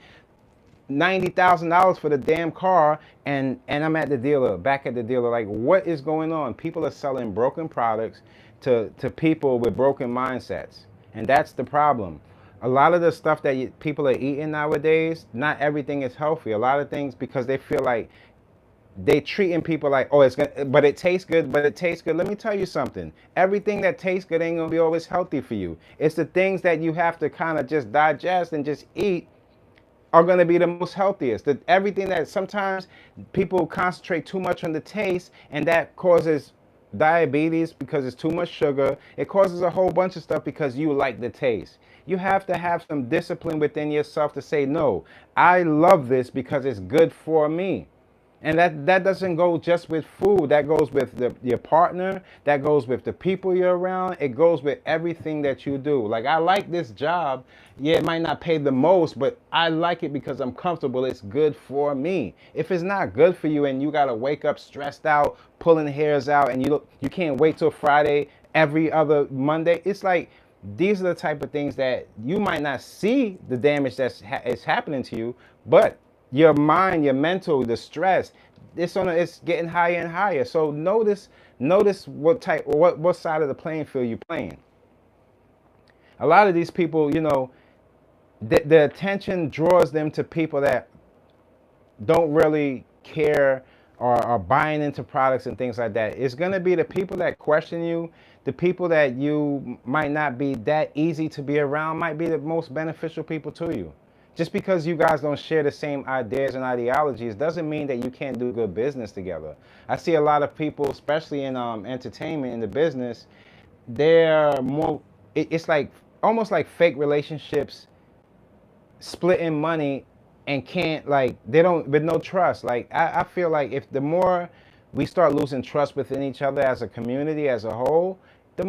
$90,000 for the damn car and I'm at the dealer, back at the dealer? Like, what is going on? People are selling broken products to people with broken mindsets. And that's the problem. A lot of the stuff that people are eating nowadays, not everything is healthy. A lot of things because they feel like they treating people like, oh, it's gonna, but it tastes good, but it tastes good. Let me tell you something. Everything that tastes good ain't gonna be always healthy for you. It's the things that you have to kind of just digest and just eat are going to be the most healthiest. Everything that sometimes people concentrate too much on the taste, and that causes diabetes because it's too much sugar. It causes a whole bunch of stuff because you like the taste. You have to have some discipline within yourself to say, no, I love this because it's good for me. And that doesn't go just with food. That goes with your partner. That goes with the people you're around. It goes with everything that you do. Like, I like this job. Yeah, it might not pay the most, but I like it because I'm comfortable. It's good for me. If it's not good for you and you got to wake up stressed out, pulling hairs out, and you can't wait till Friday every other Monday, it's like, these are the type of things that you might not see the damage that's happening to you, but your mind, your mental, the stress, it's getting higher and higher. So notice what side of the playing field you're playing. A lot of these people, you know, the attention draws them to people that don't really care or are buying into products and things like that. It's going to be the people that question you, the people that you might not be that easy to be around might be the most beneficial people to you. Just because you guys don't share the same ideas and ideologies doesn't mean that you can't do good business together. I see a lot of people, especially in entertainment, in the business, they're more, it's like almost like fake relationships, splitting money and can't, like, they don't, with no trust. Like, I feel like if the more we start losing trust within each other as a community, as a whole, the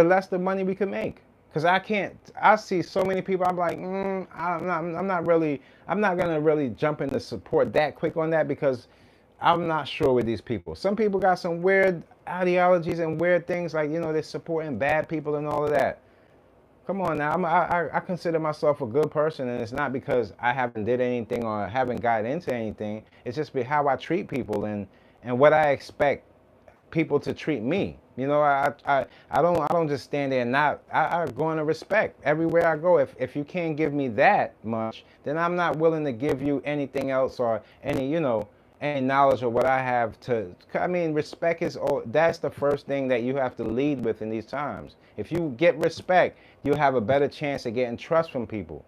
less the money we can make. Cause I see so many people. I'm like, I'm not gonna really jump into support that quick on that because I'm not sure with these people. Some people got some weird ideologies and weird things, like, they're supporting bad people and all of that. Come on now, I consider myself a good person, and it's not because I haven't did anything or haven't gotten into anything. It's just how I treat people and what I expect people to treat me. I don't just stand there and not. I go into respect everywhere I go. If you can't give me that much, then I'm not willing to give you anything else or any knowledge of what I have to. I mean, respect is that's the first thing that you have to lead with in these times. If you get respect, you have a better chance of getting trust from people.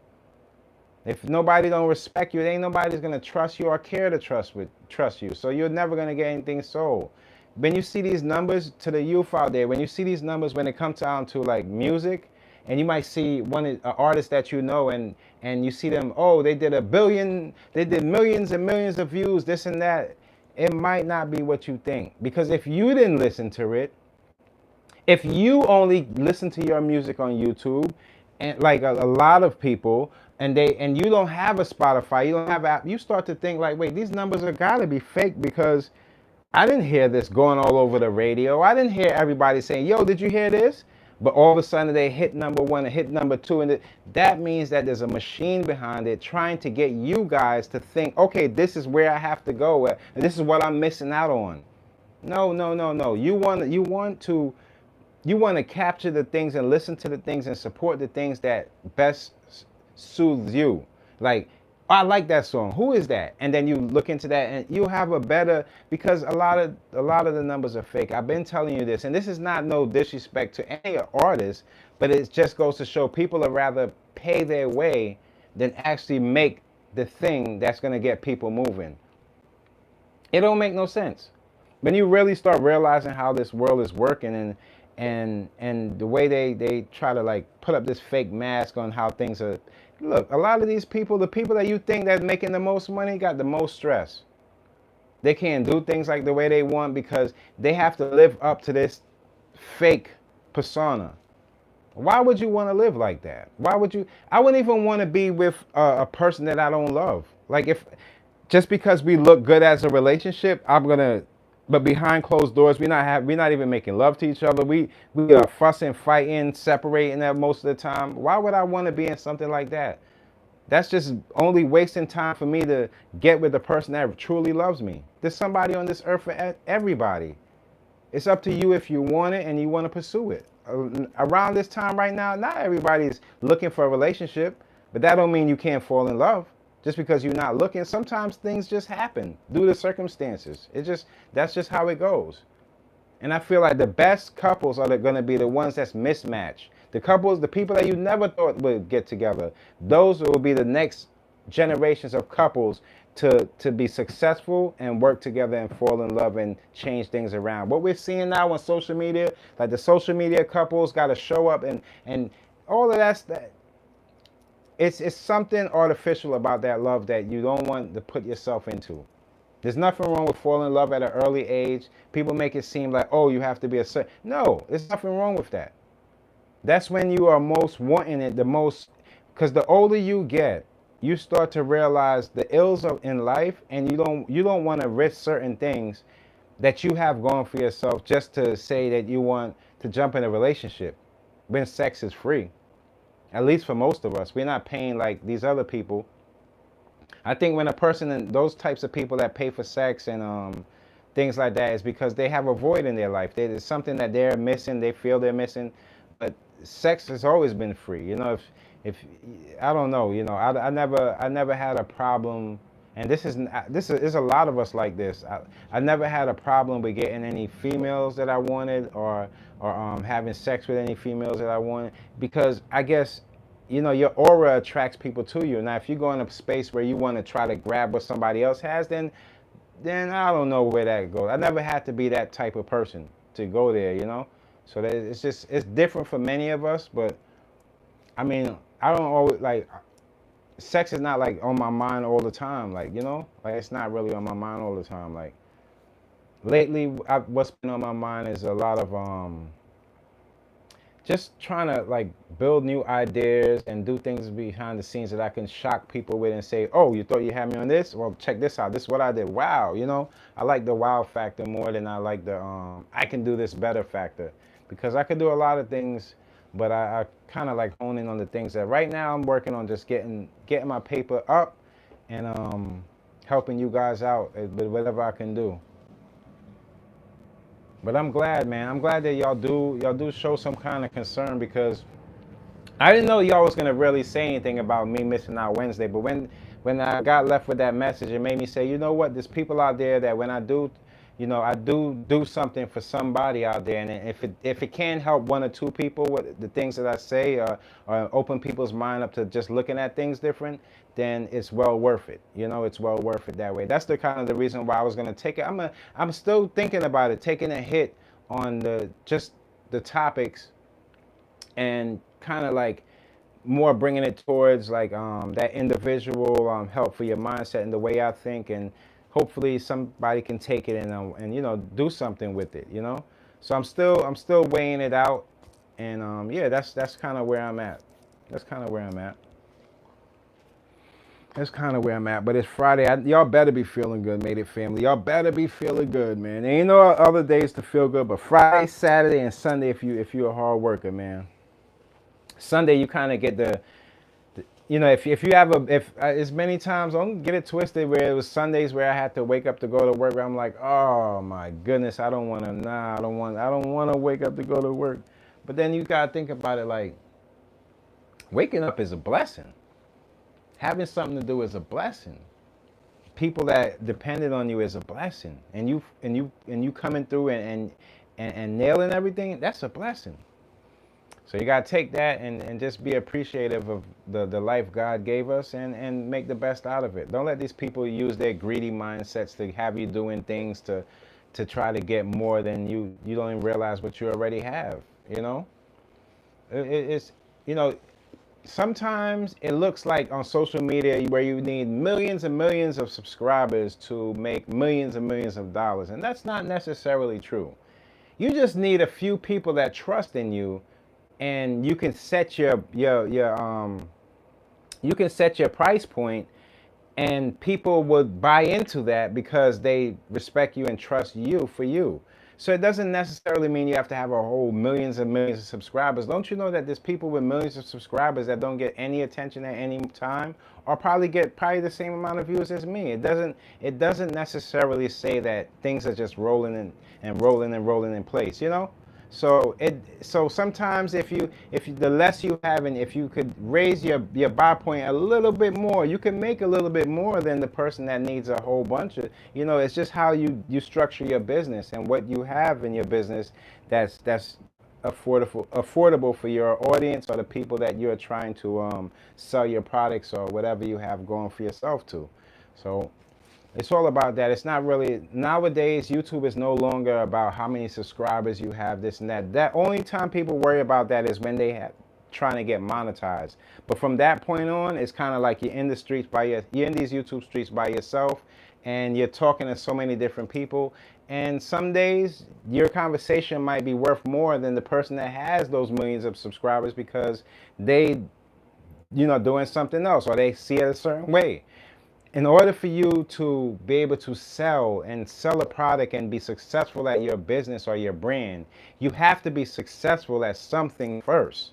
If nobody don't respect you, ain't nobody's gonna trust you or care to trust you. So you're never gonna get anything sold. When you see these numbers, to the youth out there, when you see these numbers when it comes down to like music, and you might see an artist that you know, and you see them, oh, they did 1 billion, they did millions and millions of views, this and that. It might not be what you think, because if you didn't listen to it, if you only listen to your music on YouTube, and like a lot of people, and you don't have a Spotify, you don't have app, you start to think like, wait, these numbers are gotta be fake, because I didn't hear this going all over the radio. I didn't hear everybody saying, yo, did you hear this? But all of a sudden they hit number one and hit number two, and that means that there's a machine behind it trying to get you guys to think, okay, this is where I have to go, and this is what I'm missing out on. No, no, no, no. You want to capture the things and listen to the things and support the things that best soothes you. Like, oh, I like that song. Who is that? And then you look into that, and you'll have a better, because a lot of the numbers are fake. I've been telling you this, and this is not no disrespect to any artist, but it just goes to show people would rather pay their way than actually make the thing that's gonna get people moving. It don't make no sense. When you really start realizing how this world is working, and the way they try to like put up this fake mask on how things are. Look, a lot of these people, the people that you think that's making the most money, got the most stress. They can't do things like the way they want because they have to live up to this fake persona. Why would you want to live like that? Why would you? I wouldn't even want to be with a person that I don't love. Like, if just because we look good as a relationship, but behind closed doors, we're not even making love to each other. We are fussing, fighting, separating that most of the time. Why would I want to be in something like that? That's just only wasting time for me to get with the person that truly loves me. There's somebody on this earth for everybody. It's up to you if you want it and you want to pursue it. Around this time right now, not everybody's looking for a relationship, but that don't mean you can't fall in love. Just because you're not looking, sometimes things just happen due to circumstances. That's just how it goes. And I feel like the best couples are going to be the ones that's mismatched. The people that you never thought would get together, those will be the next generations of couples to be successful and work together and fall in love and change things around. What we're seeing now on social media, like the social media couples got to show up and all of that. It's something artificial about that love that you don't want to put yourself into. There's nothing wrong with falling in love at an early age. People make it seem like, oh, you have to be a certain. No, there's nothing wrong with that. That's when you are most wanting it the most, because the older you get, you start to realize the ills in life, and you don't want to risk certain things that you have going for yourself just to say that you want to jump in a relationship when sex is free. At least for most of us, we're not paying like these other people. I think when a person, and those types of people that pay for sex and things like that, is because they have a void in their life. There's something that they're missing, they feel they're missing. But sex has always been free. If I don't know, I never had a problem, and this is a lot of us like this. I never had a problem with getting any females that I wanted, or having sex with any females that I wanted, because I guess your aura attracts people to you. Now, if you go in a space where you want to try to grab what somebody else has, then I don't know where that goes. I never had to be that type of person to go there, So it's different for many of us, but I mean, I don't always like. sex is not like on my mind all the time. Like, like it's not really on my mind all the time. Like lately, what's been on my mind is a lot of just trying to like build new ideas and do things behind the scenes that I can shock people with and say, oh, you thought you had me on this? Well, check this out. This is what I did. Wow. I like the wow factor more than I like the I can do this better factor, because I could do a lot of things, but I kind of like honing on the things that right now I'm working on, just getting my paper up and helping you guys out with whatever I can do. But I'm glad, man. I'm glad that y'all do show some kind of concern, because I didn't know y'all was gonna really say anything about me missing out Wednesday. But when I got left with that message, it made me say, you know what? There's people out there that when I do, I do something for somebody out there, and if it can help one or two people with the things that I say, or open people's mind up to just looking at things different, then it's well worth it. It's well worth it that way. That's the kind of the reason why I was gonna take it. I'm still thinking about it, taking a hit on the topics, and kind of like more bringing it towards like that individual help for your mindset and the way I think, and hopefully somebody can take it and do something with it. So I'm still weighing it out, and yeah, that's kind of where I'm at. That's kind of where I'm at. That's kind of where I'm at. But it's Friday. Y'all better be feeling good, Made It family. Y'all better be feeling good, man. There ain't no other days to feel good, but Friday, Saturday, and Sunday if you're a hard worker, man. Sunday you kind of get if you have if as many times, don't get it twisted, where it was Sundays where I had to wake up to go to work, where I'm like, oh my goodness, I don't want to, I don't want to wake up to go to work. But then you gotta think about it, like waking up is a blessing. Having something to do is a blessing. People that depended on you is a blessing, and you coming through and nailing everything, that's a blessing. So you got to take that and just be appreciative of the life God gave us, and make the best out of it. Don't let these people use their greedy mindsets to have you doing things to try to get more than you don't even realize what you already have. It's, sometimes it looks like on social media where you need millions and millions of subscribers to make millions and millions of dollars. And that's not necessarily true. You just need a few people that trust in you, and you can set your you can set your price point, and people would buy into that because they respect you and trust you for you. So it doesn't necessarily mean you have to have a whole millions and millions of subscribers. Don't you know that there's people with millions of subscribers that don't get any attention at any time, or probably get the same amount of views as me? It doesn't necessarily say that things are just rolling and rolling and rolling in place, So sometimes if the less you have, and if you could raise your buy point a little bit more, you can make a little bit more than the person that needs a whole bunch of. It's just how you structure your business and what you have in your business that's affordable for your audience, or the people that you're trying to sell your products or whatever you have going for yourself to. So it's all about that. It's not really, nowadays, YouTube is no longer about how many subscribers you have, this and that. That only time people worry about that is when they have trying to get monetized. But from that point on, it's kind of like you're in the streets you're in these YouTube streets by yourself, and you're talking to so many different people. And some days your conversation might be worth more than the person that has those millions of subscribers, because they, doing something else, or they see it a certain way. In order for you to be able to sell a product and be successful at your business or your brand, you have to be successful at something first.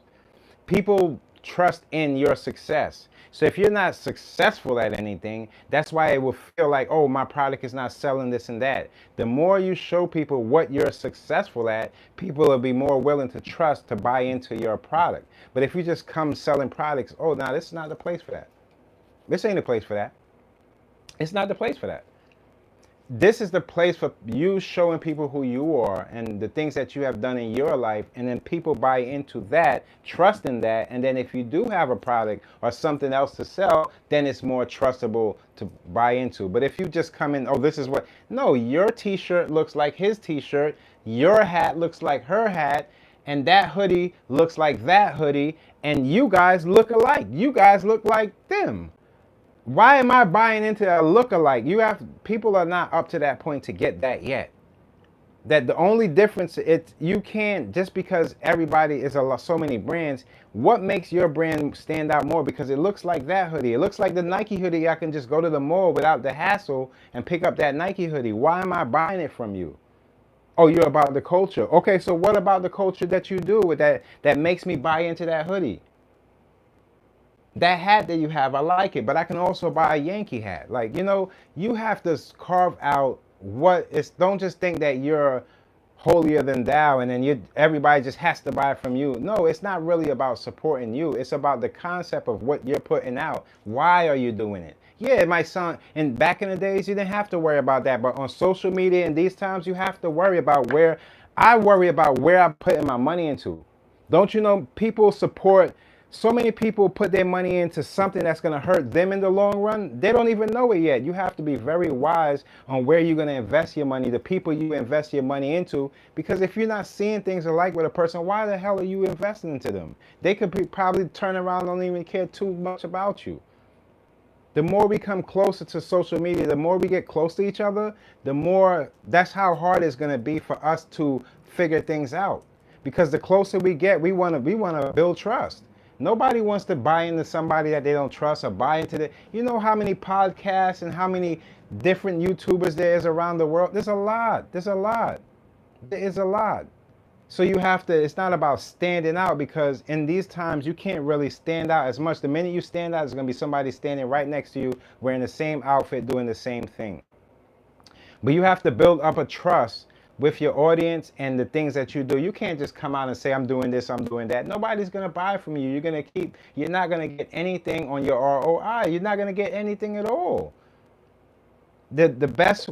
People trust in your success. So if you're not successful at anything, that's why it will feel like, oh, my product is not selling this and that. The more you show people what you're successful at, people will be more willing to trust to buy into your product. But if you just come selling products, oh, now this is not the place for that. This ain't the place for that. It's not the place for that. This is the place for you showing people who you are and the things that you have done in your life, and then people buy into that, trust in that, and then if you do have a product or something else to sell, then it's more trustable to buy into. But if you just come in, oh, this is no, your t-shirt looks like his t-shirt, your hat looks like her hat, and that hoodie looks like that hoodie, and you guys look alike. You guys look like them. Why am I buying into a look-alike? People are not up to that point to get that yet. That the only difference, you can't, just because everybody is so many brands, what makes your brand stand out more? Because it looks like that hoodie. It looks like the Nike hoodie. I can just go to the mall without the hassle and pick up that Nike hoodie. Why am I buying it from you? Oh, you're about the culture. Okay, so what about the culture that you do with that makes me buy into that hoodie? That hat that you have, I like it, but I can also buy a Yankee hat. Like, you have to carve out don't just think that you're holier than thou and then everybody just has to buy from you. No, it's not really about supporting you. It's about the concept of what you're putting out. Why are you doing it? Yeah, it might sound, and back in the days, you didn't have to worry about that, but on social media in these times, you have to worry about I worry about where I'm putting my money into. Don't you know people support, so many people put their money into something that's going to hurt them in the long run. They don't even know it yet. You have to be very wise on where you're going to invest your money, the people you invest your money into, because if you're not seeing things alike with a person, why the hell are you investing into them? They could probably turn around and don't even care too much about you. The more we come closer to social media, the more we get close to each other, that's how hard it's going to be for us to figure things out. Because the closer we get, we want to build trust. Nobody wants to buy into somebody that they don't trust, or buy into you know how many podcasts and how many different YouTubers there is around the world? There's a lot. There is a lot. So it's not about standing out, because in these times you can't really stand out as much. The minute you stand out, there's going to be somebody standing right next to you wearing the same outfit doing the same thing. But you have to build up a trust with your audience and the things that you do. You can't just come out and say, I'm doing this, I'm doing that. Nobody's going to buy from you. You're not going to get anything on your ROI. You're not going to get anything at all.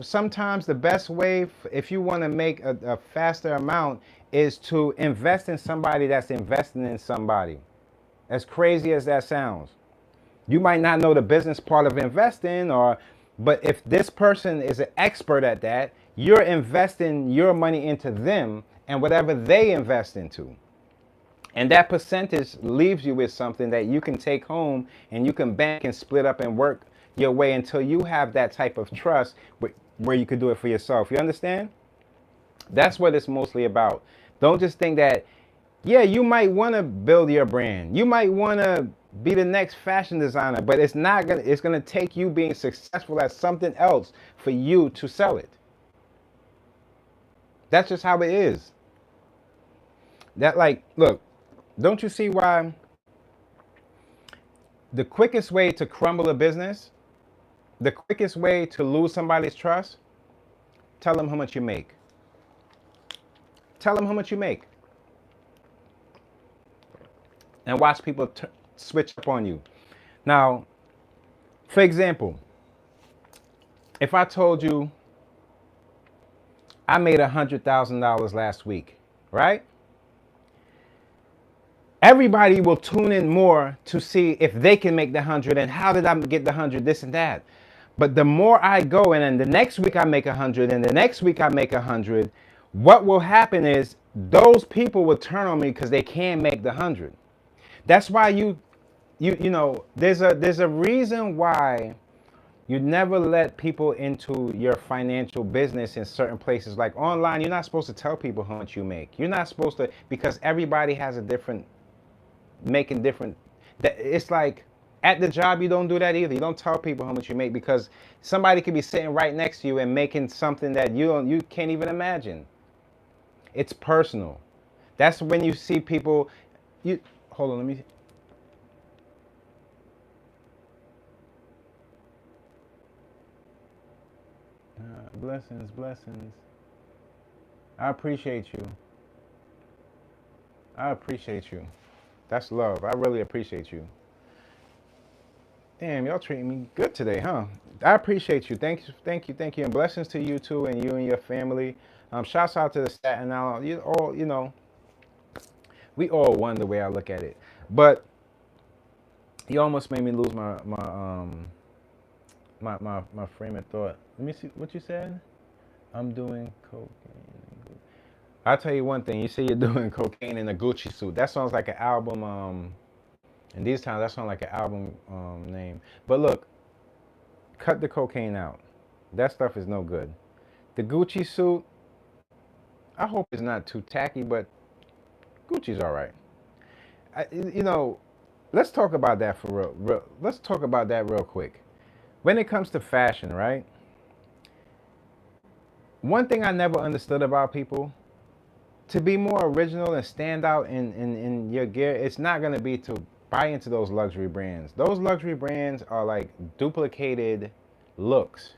Sometimes the best way, if you want to make a faster amount, is to invest in somebody that's investing in somebody. As crazy as that sounds. You might not know the business part of investing, but if this person is an expert at that, you're investing your money into them and whatever they invest into. And that percentage leaves you with something that you can take home and you can bank and split up and work your way until you have that type of trust where you could do it for yourself. You understand? That's what it's mostly about. Don't just think that, yeah, you might want to build your brand. You might want to be the next fashion designer, but it's going to take you being successful at something else for you to sell it. That's just how it is. Look, don't you see why the quickest way to crumble a business, the quickest way to lose somebody's trust, tell them how much you make. Tell them how much you make. And watch people switch up on you. Now, for example, if I told you I made $100,000 last week, right? Everybody will tune in more to see if they can make the 100 and how did I get the 100, this and that. But the more I go and then the next week I make 100 and the next week I make 100, what will happen is those people will turn on me because they can't make the 100. That's why there's a reason why you never let people into your financial business in certain places. Like online, you're not supposed to tell people how much you make. You're not supposed to, because everybody has a different, making different. It's like at the job, you don't do that either. You don't tell people how much you make, because somebody could be sitting right next to you and making something that you can't even imagine. It's personal. That's when you see people. Hold on, let me. Blessings, blessings. I appreciate you. I appreciate you. That's love. I really appreciate you. Damn, y'all treating me good today, huh? I appreciate you. Thank you. And blessings to you too, and you and your family. Shouts out to the Staten Island. We all one the way I look at it. But you almost made me lose my frame of thought. Let me see what you said. I'm doing cocaine. I'll tell you one thing. You say you're doing cocaine in a Gucci suit. That sounds like an album. In these times, that sounds like an album name. But look, cut the cocaine out. That stuff is no good. The Gucci suit, I hope it's not too tacky, but Gucci's all right. You know, let's talk about that for real. Let's talk about that real quick. When it comes to fashion, right? One thing I never understood about people, to be more original and stand out in your gear, it's not going to be to buy into those luxury brands. Those luxury brands are like duplicated looks.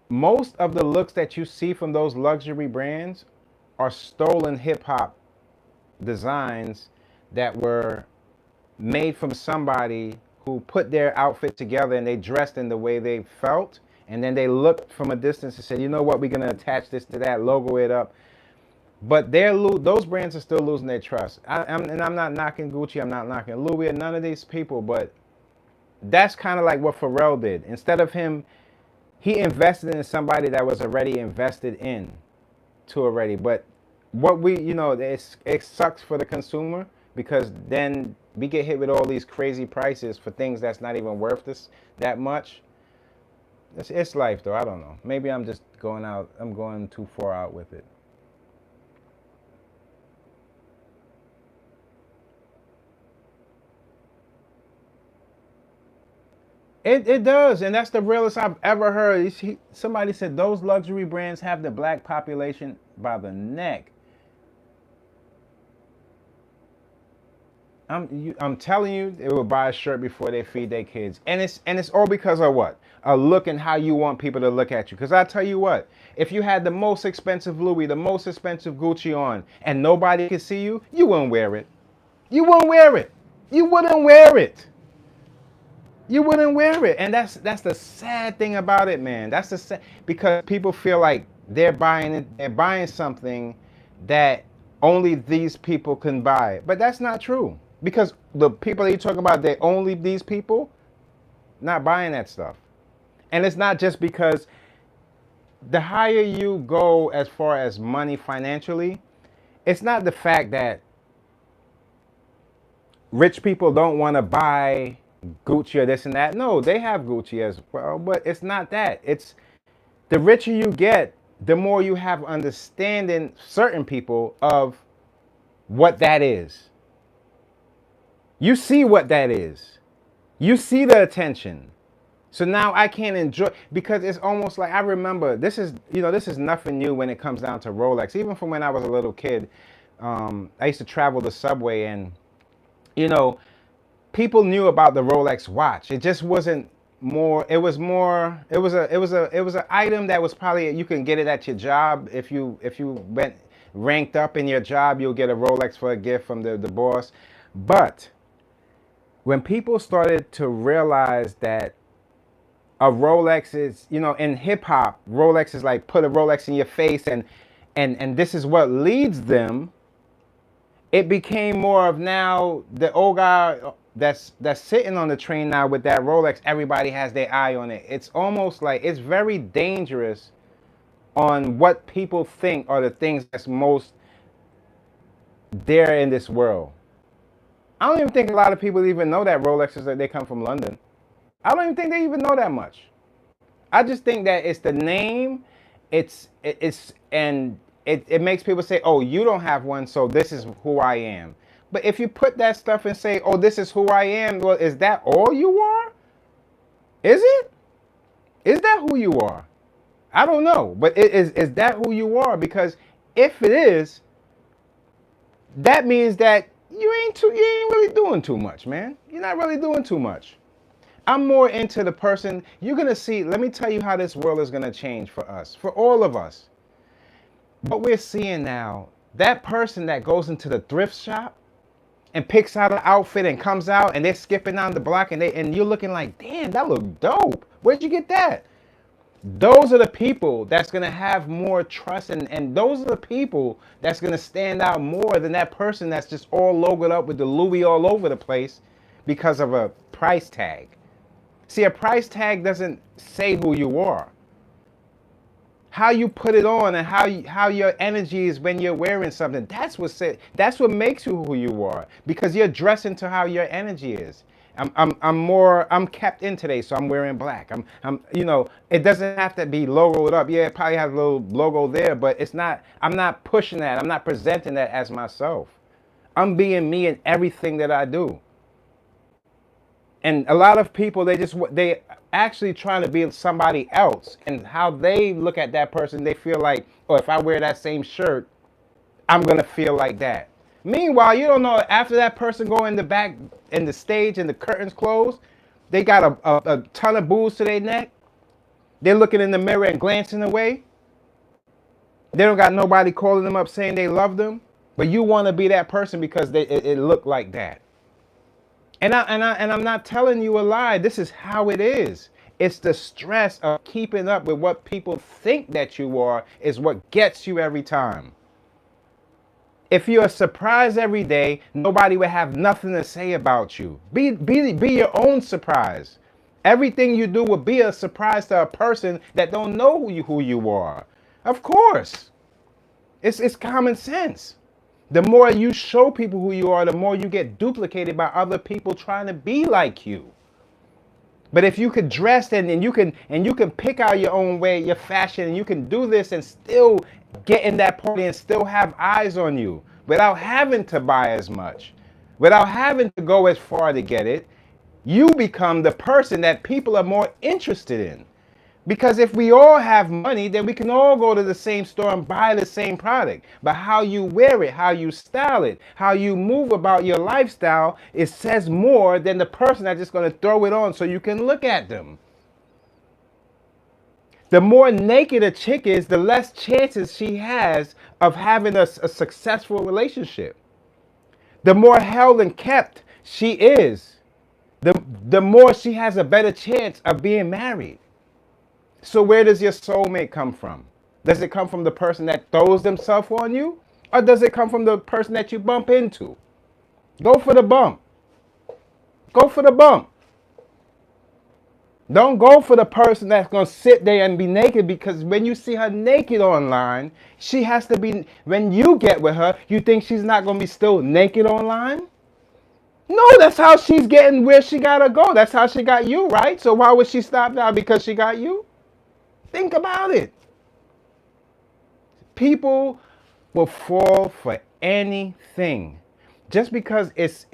Most of the looks that you see from those luxury brands are stolen hip hop designs that were made from somebody who put their outfit together and they dressed in the way they felt, and then they looked from a distance and said, you know what, we're going to attach this to that, logo it up. But those brands are still losing their trust. And I'm not knocking Gucci, I'm not knocking Louis, or none of these people, but that's kind of like what Pharrell did. Instead of him, he invested in somebody that was already invested in to already. But what we, it sucks for the consumer, because then we get hit with all these crazy prices for things that's not even worth this that much. It's life though. I don't know. Maybe I'm just I'm going too far out with it. It does, and that's the realest I've ever heard. Somebody said those luxury brands have the black population by the neck. I'm telling you, they will buy a shirt before they feed their kids, and it's all because of what? A look and how you want people to look at you. Because I tell you what, if you had the most expensive Louis, the most expensive Gucci on, and nobody could see you, you wouldn't wear it. You wouldn't wear it. You wouldn't wear it. You wouldn't wear it, and that's the sad thing about it, man. That's the sad, because people feel like they're buying something that only these people can buy, but that's not true. Because the people that you talk about, they only these people not buying that stuff, and it's not just because the higher you go as far as money financially, it's not the fact that rich people don't want to buy Gucci or this and that. No, they have Gucci as well, but it's not that. It's the richer you get, the more you have understanding, certain people, of what that is. You see what that is. You see the attention. So now I can't enjoy, because it's almost like, I remember, this is nothing new when it comes down to Rolex. Even from when I was a little kid, I used to travel the subway, and people knew about the Rolex watch. It just wasn't more. It was an item that was probably, you can get it at your job. If you went ranked up in your job, you'll get a Rolex for a gift from the boss. But when people started to realize that a Rolex is, in hip hop, Rolex is like, put a Rolex in your face, and this is what leads them. It became more of, now the old guy that's sitting on the train now with that Rolex, everybody has their eye on it. It's almost like, it's very dangerous on what people think are the things that's most there in this world. I don't even think a lot of people even know that Rolexes, that they come from London. I don't even think they even know that much. I just think that it's the name, and it makes people say, oh, you don't have one, so this is who I am. But if you put that stuff and say, oh, this is who I am, well, is that all you are? Is it? Is that who you are? I don't know. But is that who you are? Because if it is, that means that you ain't really doing too much, man. You're not really doing too much. I'm more into the person. You're going to see, let me tell you how this world is going to change for us, for all of us. What we're seeing now, that person that goes into the thrift shop and picks out an outfit and comes out and they're skipping down the block, and you're looking like, damn, that look dope. Where'd you get that? Those are the people that's going to have more trust, and those are the people that's going to stand out more than that person that's just all logoed up with the Louis all over the place because of a price tag. See, a price tag doesn't say who you are. How you put it on and how your energy is when you're wearing something. That's what makes you who you are, because you're dressing to how your energy is. I'm kept in today, so I'm wearing black. It doesn't have to be logoed up. Yeah, it probably has a little logo there, but I'm not pushing that. I'm not presenting that as myself. I'm being me in everything that I do. And a lot of people, they actually trying to be somebody else, and how they look at that person, they feel like, oh, if I wear that same shirt, I'm gonna feel like that. Meanwhile, you don't know, after that person go in the back in the stage and the curtains close, they got a ton of booze to their neck. They're looking in the mirror and glancing away. They don't got nobody calling them up saying they love them, but you want to be that person because it looked like that. And I'm not telling you a lie. This is how it is. It's the stress of keeping up with what people think that you are is what gets you every time. If you're a surprise every day, nobody would have nothing to say about you. Be your own surprise. Everything you do will be a surprise to a person that don't know who you are. Of course. It's common sense. The more you show people who you are, the more you get duplicated by other people trying to be like you. But if you could dress and you can pick out your own way, your fashion, and you can do this and still get in that party and still have eyes on you without having to buy as much, without having to go as far to get it, you become the person that people are more interested in. Because if we all have money, then we can all go to the same store and buy the same product. But how you wear it, how you style it, how you move about your lifestyle, it says more than the person that's just going to throw it on so you can look at them. The more naked a chick is, the less chances she has of having a successful relationship. The more held and kept she is, the more she has a better chance of being married. So where does your soulmate come from? Does it come from the person that throws themselves on you? Or does it come from the person that you bump into? Go for the bump. Go for the bump. Don't go for the person that's going to sit there and be naked, because when you see her naked online, she has to be, when you get with her, you think she's not going to be still naked online? No, that's how she's getting where she got to go. That's how she got you, right? So why would she stop now? Because she got you? Think about it. People will fall for anything. Just because it's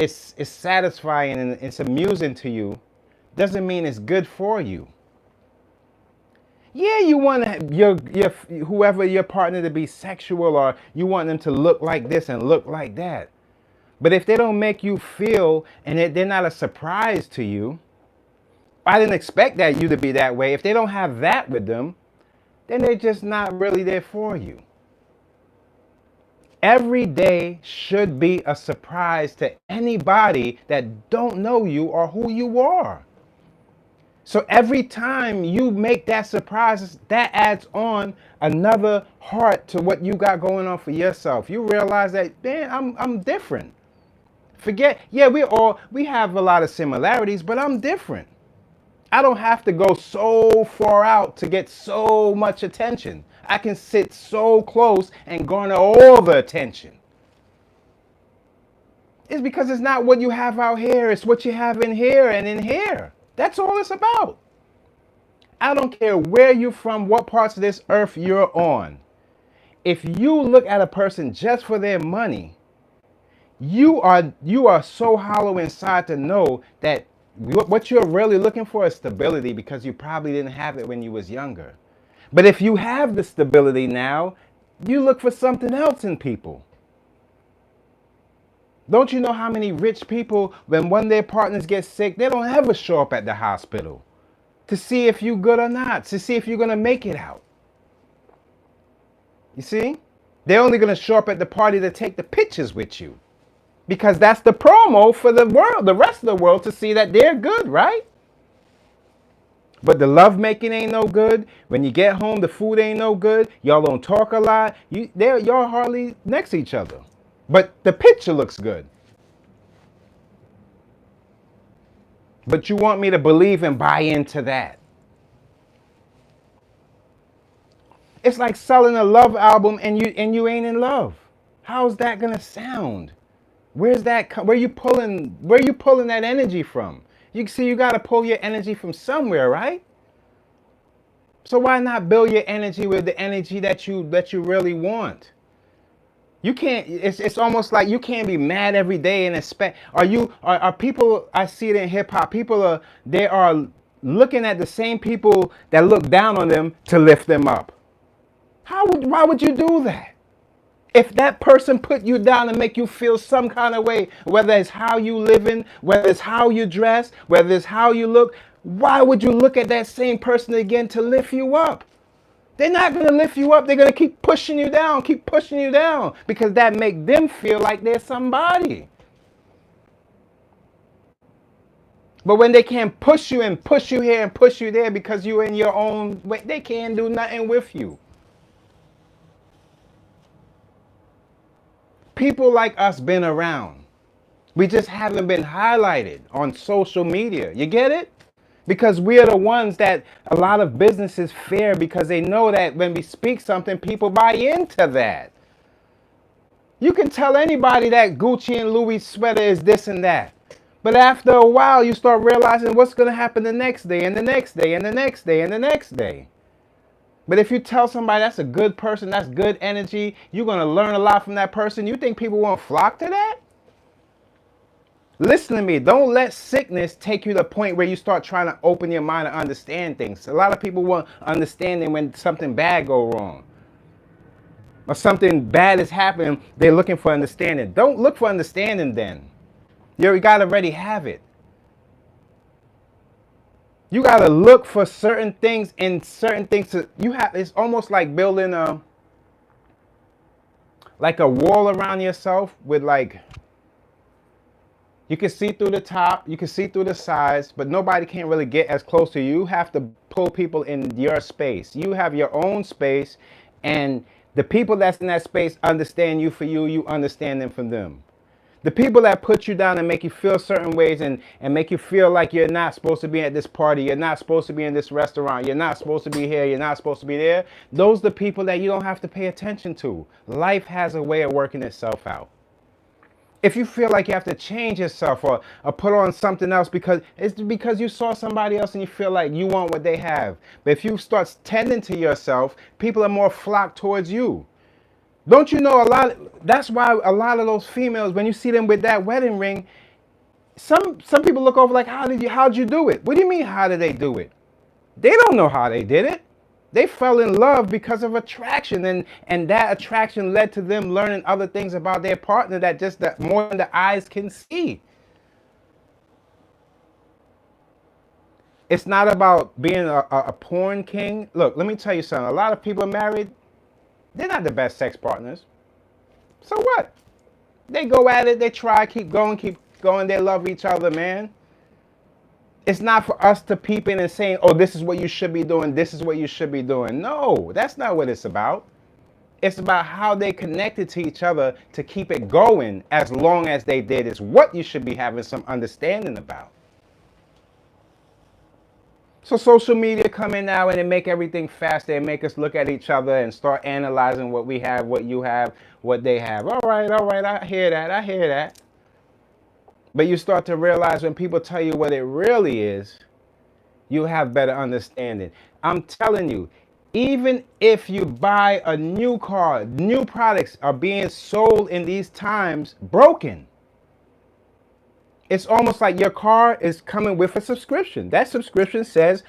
satisfying and it's amusing to you doesn't mean it's good for you. Yeah, you want your whoever your partner to be sexual, or you want them to look like this and look like that. But if they don't make you feel, and they're not a surprise to you, I didn't expect that you to be that way. If they don't have that with them, then they're just not really there for you. Every day should be a surprise to anybody that don't know you or who you are. So every time you make that surprise, that adds on another heart to what you got going on for yourself. You realize that, man, I'm different. Yeah, we have a lot of similarities, but I'm different. I don't have to go so far out to get so much attention. I can sit so close and garner all the attention. It's because it's not what you have out here, it's what you have in here and in here. That's all it's about. I don't care where you're from, what parts of this earth you're on. If you look at a person just for their money, you are so hollow inside to know that what you're really looking for is stability, because you probably didn't have it when you was younger. But if you have the stability now, you look for something else in people. Don't you know how many rich people, when one of their partners gets sick, they don't ever show up at the hospital to see if you're good or not, to see if you're going to make it out. You see? They're only going to show up at the party to take the pictures with you, because that's the promo for the world, the rest of the world, to see that they're good, right? But the love making ain't no good. When you get home, the food ain't no good. Y'all don't talk a lot. Y'all hardly next to each other. But the picture looks good. But you want me to believe and buy into that. It's like selling a love album and you ain't in love. How's that gonna sound? Where you pulling that energy from? You see, you gotta pull your energy from somewhere, right? So why not build your energy with the energy that you really want? You can't. It's almost like you can't be mad every day and expect. Are people? I see it in hip hop. They are looking at the same people that look down on them to lift them up. Why would you do that? If that person put you down and make you feel some kind of way, whether it's how you living, whether it's how you dress, whether it's how you look, why would you look at that same person again to lift you up? They're not going to lift you up. They're going to keep pushing you down, because that make them feel like they're somebody. But when they can't push you and push you here and push you there because you're in your own way, they can't do nothing with you. People like us been around. We just haven't been highlighted on social media. You get it? Because we are the ones that a lot of businesses fear, because they know that when we speak something, people buy into that. You can tell anybody that Gucci and Louis sweater is this and that. But after a while, you start realizing what's going to happen the next day and the next day and the next day and the next day. But if you tell somebody that's a good person, that's good energy, you're going to learn a lot from that person, you think people won't flock to that? Listen to me. Don't let sickness take you to the point where you start trying to open your mind and understand things. A lot of people want understanding when something bad go wrong. Or something bad is happening, they're looking for understanding. Don't look for understanding then. You got to already have it. You got to look for certain things in certain things. It's almost like building a wall around yourself with you can see through the top, you can see through the sides, but nobody can really get as close to you. You have to pull people in your space. You have your own space, and the people that's in that space understand you for you, you understand them for them. The people that put you down and make you feel certain ways and make you feel like you're not supposed to be at this party, you're not supposed to be in this restaurant, you're not supposed to be here, you're not supposed to be there, those are the people that you don't have to pay attention to. Life has a way of working itself out. If you feel like you have to change yourself or put on something else because you saw somebody else and you feel like you want what they have. But if you start tending to yourself, people are more flocked towards you. Don't you know that's why a lot of those females, when you see them with that wedding ring, some people look over like, how'd you do it? What do you mean, how did they do it? They don't know how they did it. They fell in love because of attraction, and that attraction led to them learning other things about their partner that more than the eyes can see. It's not about being a porn king. Look, let me tell you something. A lot of people are married. They're not the best sex partners. So what? They go at it. They try, keep going. They love each other, man. It's not for us to peep in and saying, oh, this is what you should be doing. This is what you should be doing. No, that's not what it's about. It's about how they connected to each other to keep it going as long as they did. It's what you should be having some understanding about. So social media come in now and they make everything faster and make us look at each other and start analyzing what we have, what you have, what they have. All right, I hear that. But you start to realize when people tell you what it really is, you have better understanding. I'm telling you, even if you buy a new car, new products are being sold in these times broken. It's almost like your car is coming with a subscription. That subscription says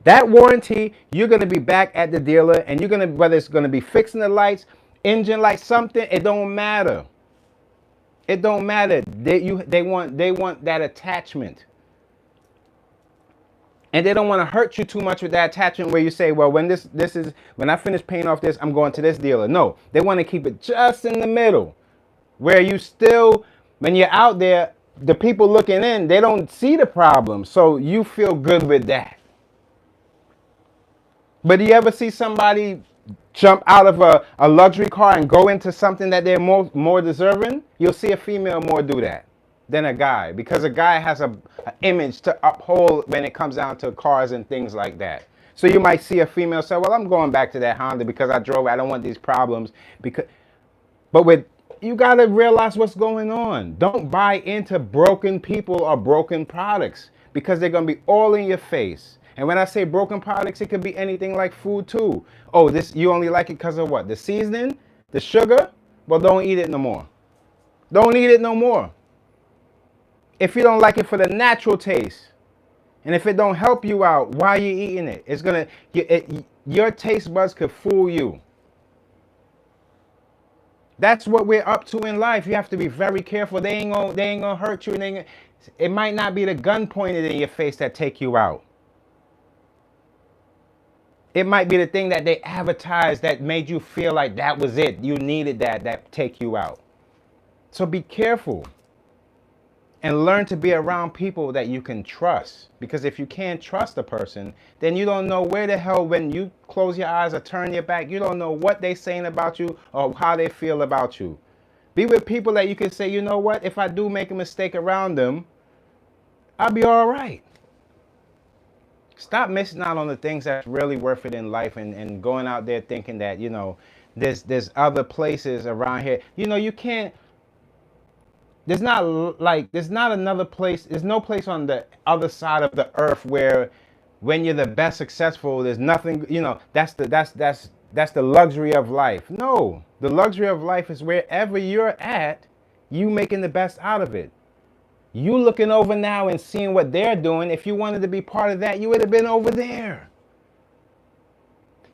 that warranty, you're going to be back at the dealer and you're going to, whether it's going to be fixing the lights, engine lights, something, it don't matter. It don't matter. They want that attachment. And they don't want to hurt you too much with that attachment where you say, well, when I finish paying off this, I'm going to this dealer. No, they want to keep it just in the middle where you still, when you're out there, the people looking in, they don't see the problem. So you feel good with that. But do you ever see somebody jump out of a luxury car and go into something that they're more deserving? You'll see a female more do that than a guy, because a guy has an image to uphold when it comes down to cars and things like that. So you might see a female say, well, I'm going back to that Honda because I drove, I don't want these problems. But you got to realize what's going on. Don't buy into broken people or broken products because they're going to be all in your face. And when I say broken products, it could be anything like food too. Oh, this you only like it because of what? The seasoning? The sugar? Well, don't eat it no more. Don't eat it no more. If you don't like it for the natural taste, and if it don't help you out, why are you eating it? It's gonna your taste buds could fool you. That's what we're up to in life. You have to be very careful. They ain't gonna hurt you. And it might not be the gun pointed in your face that take you out. It might be the thing that they advertised that made you feel like that was it. You needed that take you out. So be careful. And learn to be around people that you can trust. Because if you can't trust a person, then you don't know where the hell, when you close your eyes or turn your back, you don't know what they're saying about you or how they feel about you. Be with people that you can say, you know what, if I do make a mistake around them, I'll be all right. Stop missing out on the things that's really worth it in life and going out there thinking that, you know, there's other places around here. You know, you can't. There's not another place. There's no place on the other side of the earth where, when you're the best successful, there's nothing. You know, that's the luxury of life. No, the luxury of life is wherever you're at, you making the best out of it. You looking over now and seeing what they're doing. If you wanted to be part of that, you would have been over there.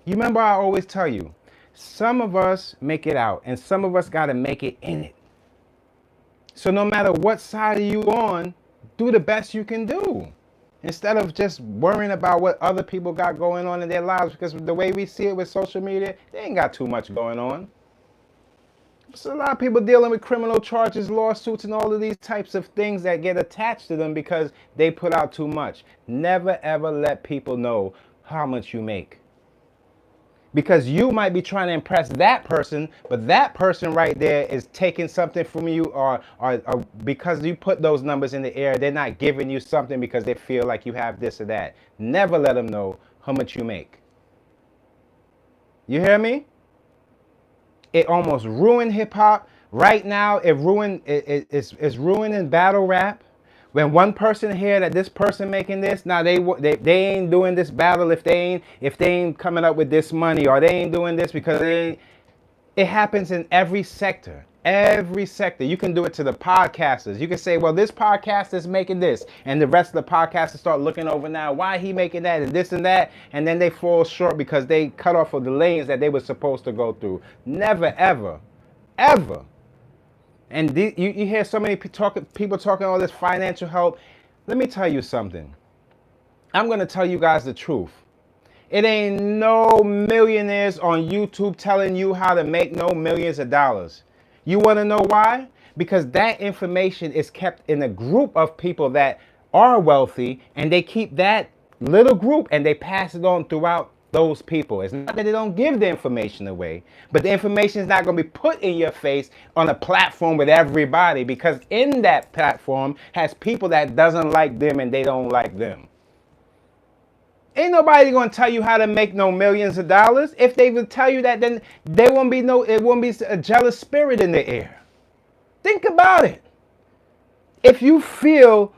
You remember I always tell you, some of us make it out, and some of us got to make it in it. So no matter what side are you on, do the best you can do. Instead of just worrying about what other people got going on in their lives, because the way we see it with social media, they ain't got too much going on. So a lot of people dealing with criminal charges, lawsuits, and all of these types of things that get attached to them because they put out too much. Never ever let people know how much you make. Because you might be trying to impress that person, but that person right there is taking something from you, or because you put those numbers in the air, they're not giving you something because they feel like you have this or that. Never let them know how much you make. You hear me? It almost ruined hip hop. Right now, it's ruining battle rap. When one person hear that this person making this, now they ain't doing this battle if they ain't coming up with this money, or they ain't doing this because it happens in every sector. Every sector. You can do it to the podcasters. You can say, well, this podcast is making this, and the rest of the podcasters start looking over now, why he making that and this and that, and then they fall short because they cut off of the lanes that they were supposed to go through. Never, ever, ever. And you hear so many people talking all this financial help. Let me tell you something. I'm going to tell you guys the truth. It ain't no millionaires on YouTube telling you how to make no millions of dollars. You want to know why? Because that information is kept in a group of people that are wealthy, and they keep that little group and they pass it on throughout those people. It's not that they don't give the information away, but the information is not going to be put in your face on a platform with everybody, because in that platform has people that doesn't like them and they don't like them. Ain't nobody going to tell you how to make no millions of dollars. If they would tell you that, then it won't be a jealous spirit in the air. Think about it. If you feel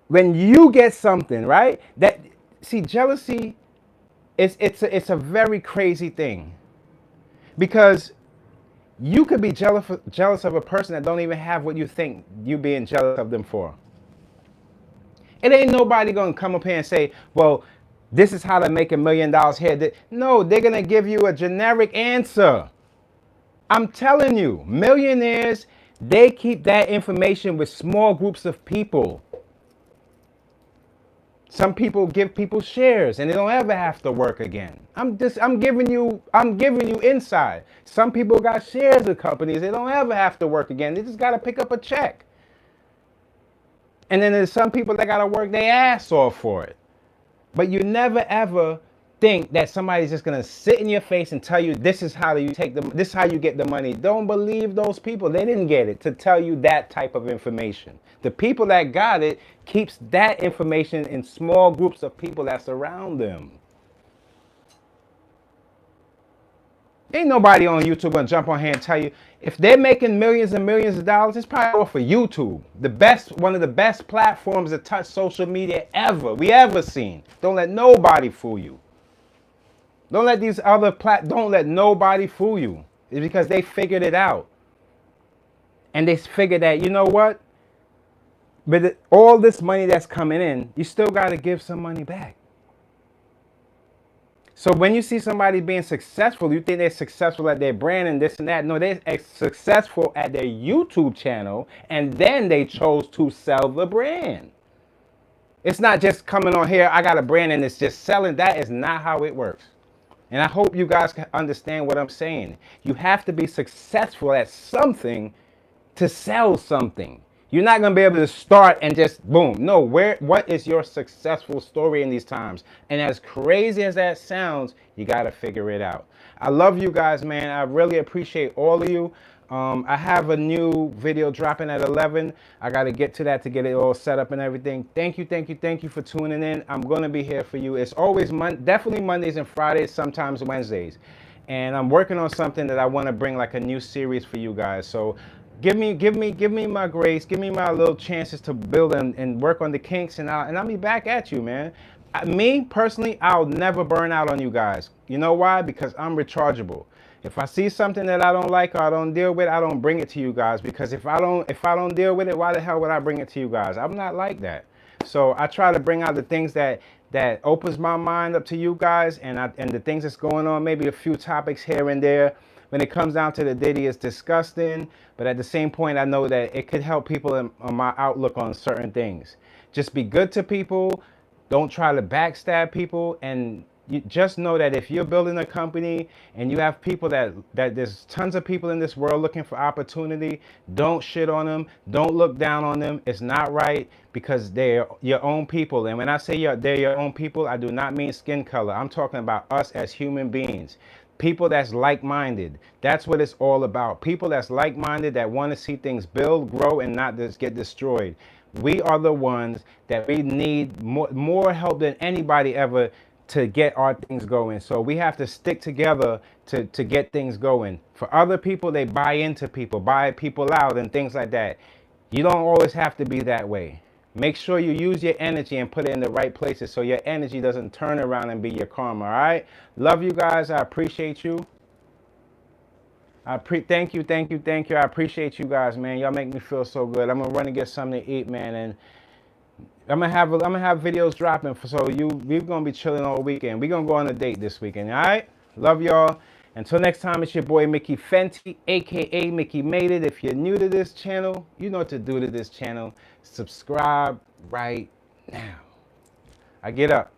when you get something, right? Jealousy, it's a very crazy thing, because you could be jealous of a person that don't even have what you think you being jealous of them for. It ain't nobody going to come up here and say, well, this is how to make $1 million here. No, they're going to give you a generic answer. I'm telling you, millionaires, they keep that information with small groups of people. Some people give people shares and they don't ever have to work again. I'm giving you insight. Some people got shares of companies, they don't ever have to work again. They just got to pick up a check. And then there's some people that got to work their ass off for it. But you never ever think that somebody's just gonna sit in your face and tell you this is how you get the money. Don't believe those people. They didn't get it to tell you that type of information. The people that got it keeps that information in small groups of people that surround them. Ain't nobody on YouTube gonna jump on here and tell you if they're making millions and millions of dollars. It's probably all for YouTube, one of the best platforms to touch social media we ever seen. Don't let nobody fool you. Don't let these other don't let nobody fool you. It's because they figured it out, and they figured that, you know what? But all this money that's coming in, you still got to give some money back. So when you see somebody being successful, you think they're successful at their brand and this and that. No, they're successful at their YouTube channel, and then they chose to sell the brand. It's not just coming on here, I got a brand and it's just selling. That is not how it works. And I hope you guys can understand what I'm saying. You have to be successful at something to sell something. You're not going to be able to start and just boom. No, what is your successful story in these times? And as crazy as that sounds, you got to figure it out. I love you guys, man. I really appreciate all of you. I have a new video dropping at 11. I got to get to that to get it all set up and everything. Thank you for tuning in. I'm going to be here for you. It's always definitely Mondays and Fridays, sometimes Wednesdays. And I'm working on something that I want to bring, like a new series for you guys. So give me my grace, give me my little chances to build and work on the kinks, and I'll be back at you, man. Me personally, I'll never burn out on you guys. You know why? Because I'm rechargeable. If I see something that I don't like or I don't deal with, I don't bring it to you guys, because if I don't deal with it, why the hell would I bring it to you guys? I'm not like that. So I try to bring out the things that opens my mind up to you guys, and the things that's going on, maybe a few topics here and there. When it comes down to the Diddy, it's disgusting, but at the same point, I know that it could help people on my outlook on certain things. Just be good to people. Don't try to backstab people, and you just know that if you're building a company and you have people that there's tons of people in this world looking for opportunity, don't shit on them. Don't look down on them. It's not right, because they're your own people. And when I say they're your own people, I do not mean skin color. I'm talking about us as human beings. People that's like-minded. That's what it's all about. People that's like-minded, that want to see things build, grow, and not just get destroyed. We are the ones that we need more help than anybody ever to get our things going. So we have to stick together to get things going. For other people, they buy into people, buy people out and things like that. You don't always have to be that way. Make sure you use your energy and put it in the right places so your energy doesn't turn around and be your karma, all right? Love you guys. I appreciate you. Thank you. I appreciate you guys, man. Y'all make me feel so good. I'm gonna run and get something to eat, man, and I'm gonna have videos dropping we're gonna be chilling all weekend. We're gonna go on a date this weekend, all right? Love y'all. Until next time, it's your boy Mickey Fenty, aka Mickey Made It. If you're new to this channel, you know what to do to this channel. Subscribe right now. I get up.